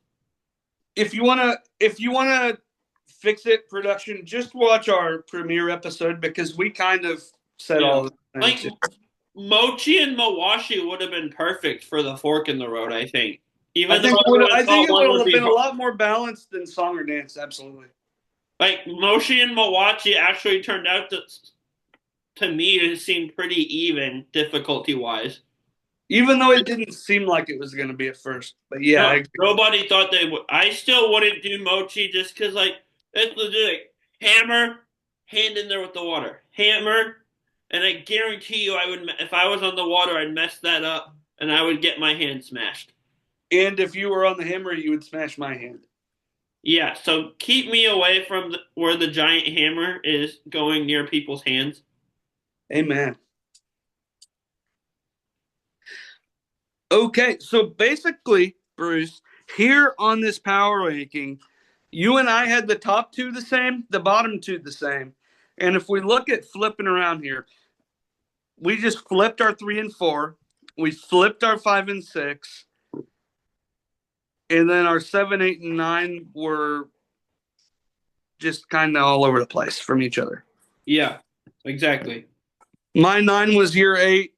If you wanna fix it, production, just watch our premiere episode because we kind of said all of that. Like Mochi and Mawashi would have been perfect for the Fork in the Road, I think. I think it would have been a lot more balanced than Song or Dance, absolutely. Like Mochi and Mawashi actually turned out to me to seem pretty even difficulty wise. Even though it didn't seem like it was going to be at first, but yeah, nobody thought they would. I still wouldn't do Mochi just because like it's legit. Hammer, hand in there with the water, hammer, and I guarantee you, I would if I was on the water, I'd mess that up, and I would get my hand smashed. And if you were on the hammer, you would smash my hand. Yeah, so keep me away from where the giant hammer is going near people's hands. Amen. Okay, so basically, Bruce, here on this power ranking, you and I had the top two the same, the bottom two the same. And if we look at flipping around here, we just flipped our 3 and 4. We flipped our 5 and 6. And then our 7, 8, and 9 were just kind of all over the place from each other. Yeah, exactly. My 9 was your 8.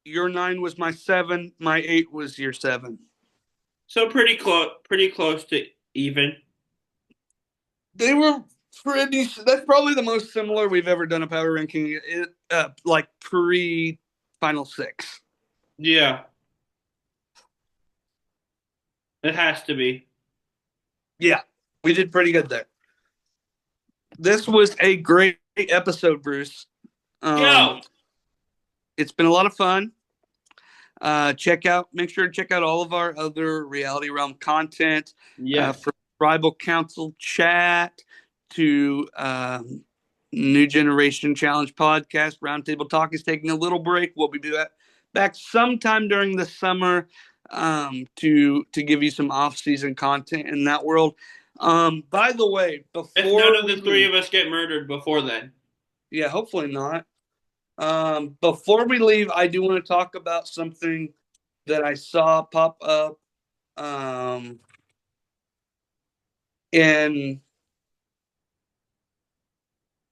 Your 9 was my 7. My 8 was your 7. So pretty close to even. They were pretty. That's probably the most similar we've ever done a power ranking. Like pre-final 6. Yeah. It has to be. Yeah, we did pretty good there. This was a great episode, Bruce. Go! It's been a lot of fun. Make sure to check out all of our other Reality Realm content, Yes. from Tribal Council chat to New Generation Challenge podcast. Roundtable Talk is taking a little break. We'll be back sometime during the summer, to give you some off-season content in that world. By the way, If none before of we the three leave, of us get murdered before then. yeah, hopefully not. Before we leave, I do want to talk about something that I saw pop up um, in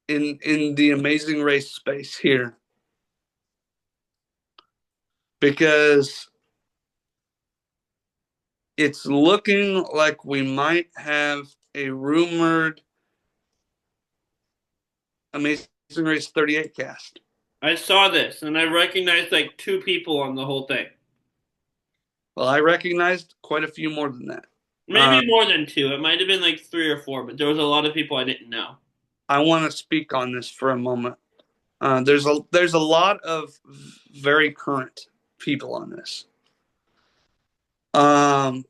in the Amazing Race space here, because it's looking like we might have a rumored Amazing Race 38 cast. I saw this and I recognized like two people on the whole thing. Well, I recognized quite a few more than that. Maybe more than two. It might have been like three or four, but there was a lot of people I didn't know. I want to speak on this for a moment. There's a lot of very current people on this. Um,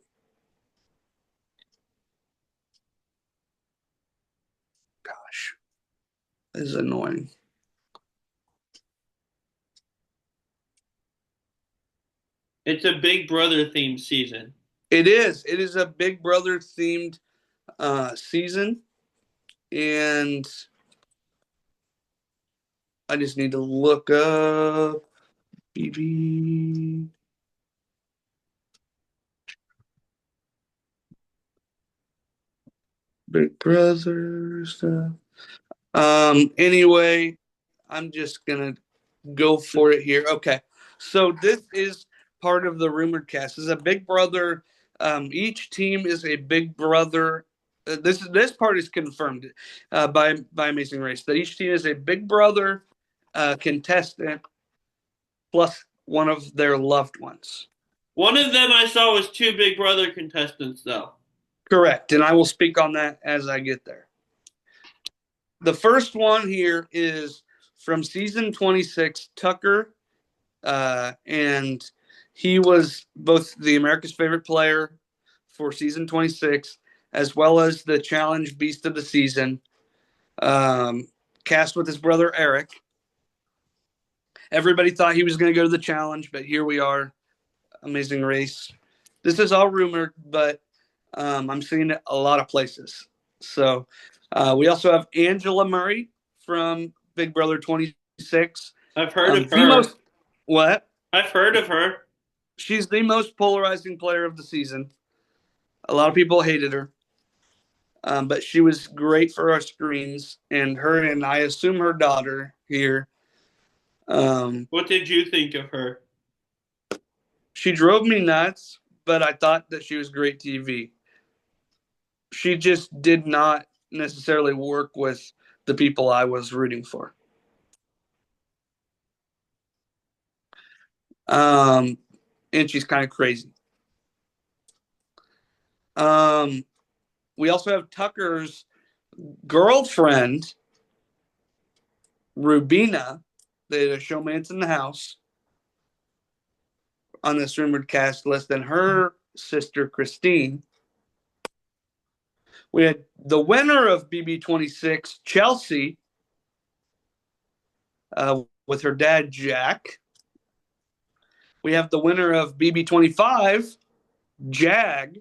gosh, this is annoying. It's a Big Brother themed season. It is. It is a Big Brother themed season, and I just need to look up BB Big Brother stuff. Anyway, I'm just gonna go for it here. Okay, so this is part of the rumored cast. This is a Big Brother. Each team is a Big Brother. This part is confirmed by Amazing Race that each team is a Big Brother contestant plus one of their loved ones. One of them I saw was two Big Brother contestants, though. Correct, and I will speak on that as I get there. The first one here is from season 26, Tucker, and he was both the America's Favorite Player for season 26, as well as the Challenge Beast of the Season, cast with his brother Eric. Everybody thought he was going to go to the challenge, but here we are, Amazing Race. This is all rumored, but I'm seeing it a lot of places. So we also have Angela Murray from Big Brother 26. I've heard of The her. most what? I've heard of her. She's the most polarizing player of the season. A lot of people hated her, but she was great for our screens. And her and I assume her daughter here. What did you think of her? She drove me nuts, but I thought that she was great TV. She just did not necessarily work with the people I was rooting for. And she's kind of crazy. We also have Tucker's girlfriend, Rubina, the showman's in the house, on this rumored cast list, and her sister, Christine. We had the winner of BB26, Chelsea, with her dad, Jack. We have the winner of BB25, Jag,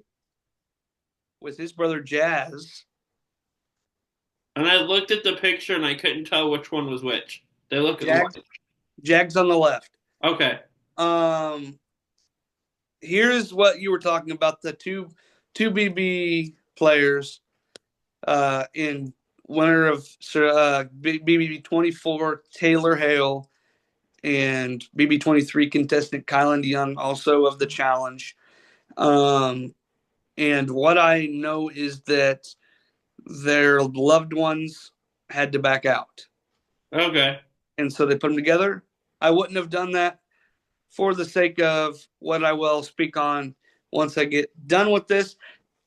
with his brother, Jazz. And I looked at the picture and I couldn't tell which one was which. They look alike. Jag's on the left. Okay. Here's what you were talking about, the two BB players in winner of BB 24, Taylor Hale, and BB 23 contestant Kylan Young, also of the challenge. And what I know is that their loved ones had to back out. Okay. And so they put them together. I wouldn't have done that for the sake of what I will speak on once I get done with this.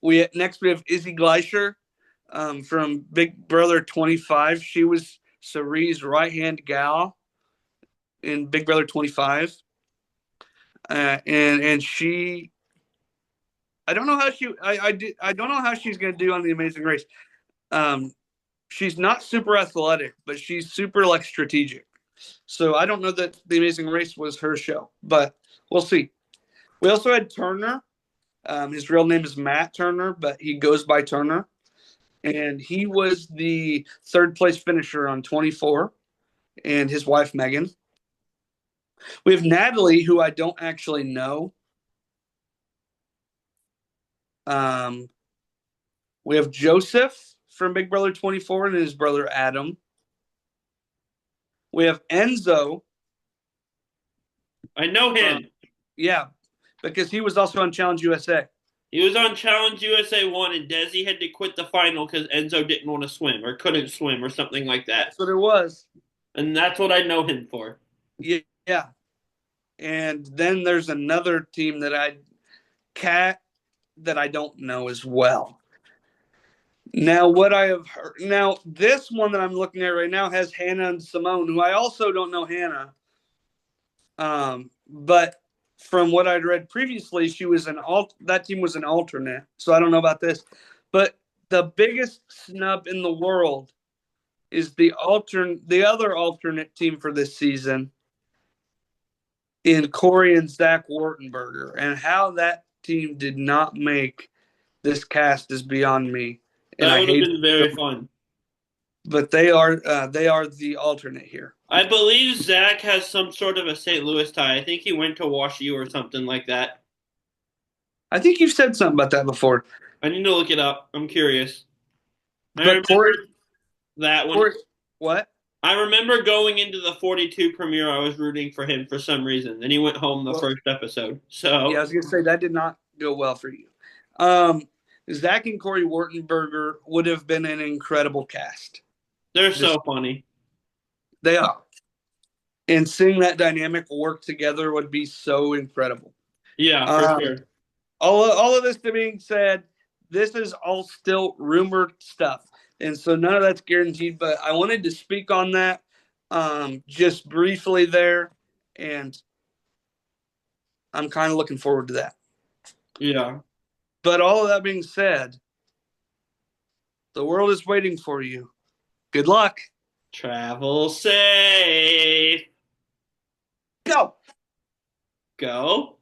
Next we have Izzy Gleischer from Big Brother 25. She was Cerie's right-hand gal in Big Brother 25. And she, I don't know how I don't know how she's going to do on the Amazing Race. Um, she's not super athletic, but she's super like strategic. So I don't know that the Amazing Race was her show, but we'll see. We also had Turner. His real name is Matt Turner, but he goes by Turner. And he was the third place finisher on 24, and his wife, Megan. We have Natalie, who I don't actually know. Um, we have Joseph from Big Brother 24 and his brother, Adam. We have Enzo. I know From, him. yeah, because he was also on Challenge USA. He was on Challenge USA 1, and Desi had to quit the final because Enzo didn't want to swim or couldn't swim or something like that. That's what it was. And that's what I know him for. Yeah. And then there's another team Cat, that I don't know as well. Now, what I have heard, now this one that I'm looking at right now has Hannah and Simone, who I also don't know Hannah. But from what I'd read previously, that team was an alternate. So I don't know about this. But the biggest snub in the world is the other alternate team for this season in Corey and Zach Wartenberger, and how that team did not make this cast is beyond me, and That I would have hate been very them, fun. but they are the alternate here. I believe Zach has some sort of a St. Louis tie. I think he went to Wash U or something like that. I think you've said something about that before, I need to look it up. I'm curious. I but remember that one. Corey, what? I remember going into the 42 premiere, I was rooting for him for some reason. Then he went home the Well, first episode. yeah, I So was gonna say that did not go well for you. Zach and Corey Wartenberger would have been an incredible cast. they're This so funny. They are, and seeing that dynamic work together would be so incredible. Yeah, for Um, sure. all of this to being said, this is all still rumored stuff, and so none of that's guaranteed. But I wanted to speak on that just briefly there, and I'm kind of looking forward to that. Yeah. But all of that being said, the world is waiting for you. Good luck. Travel safe. Go. Go.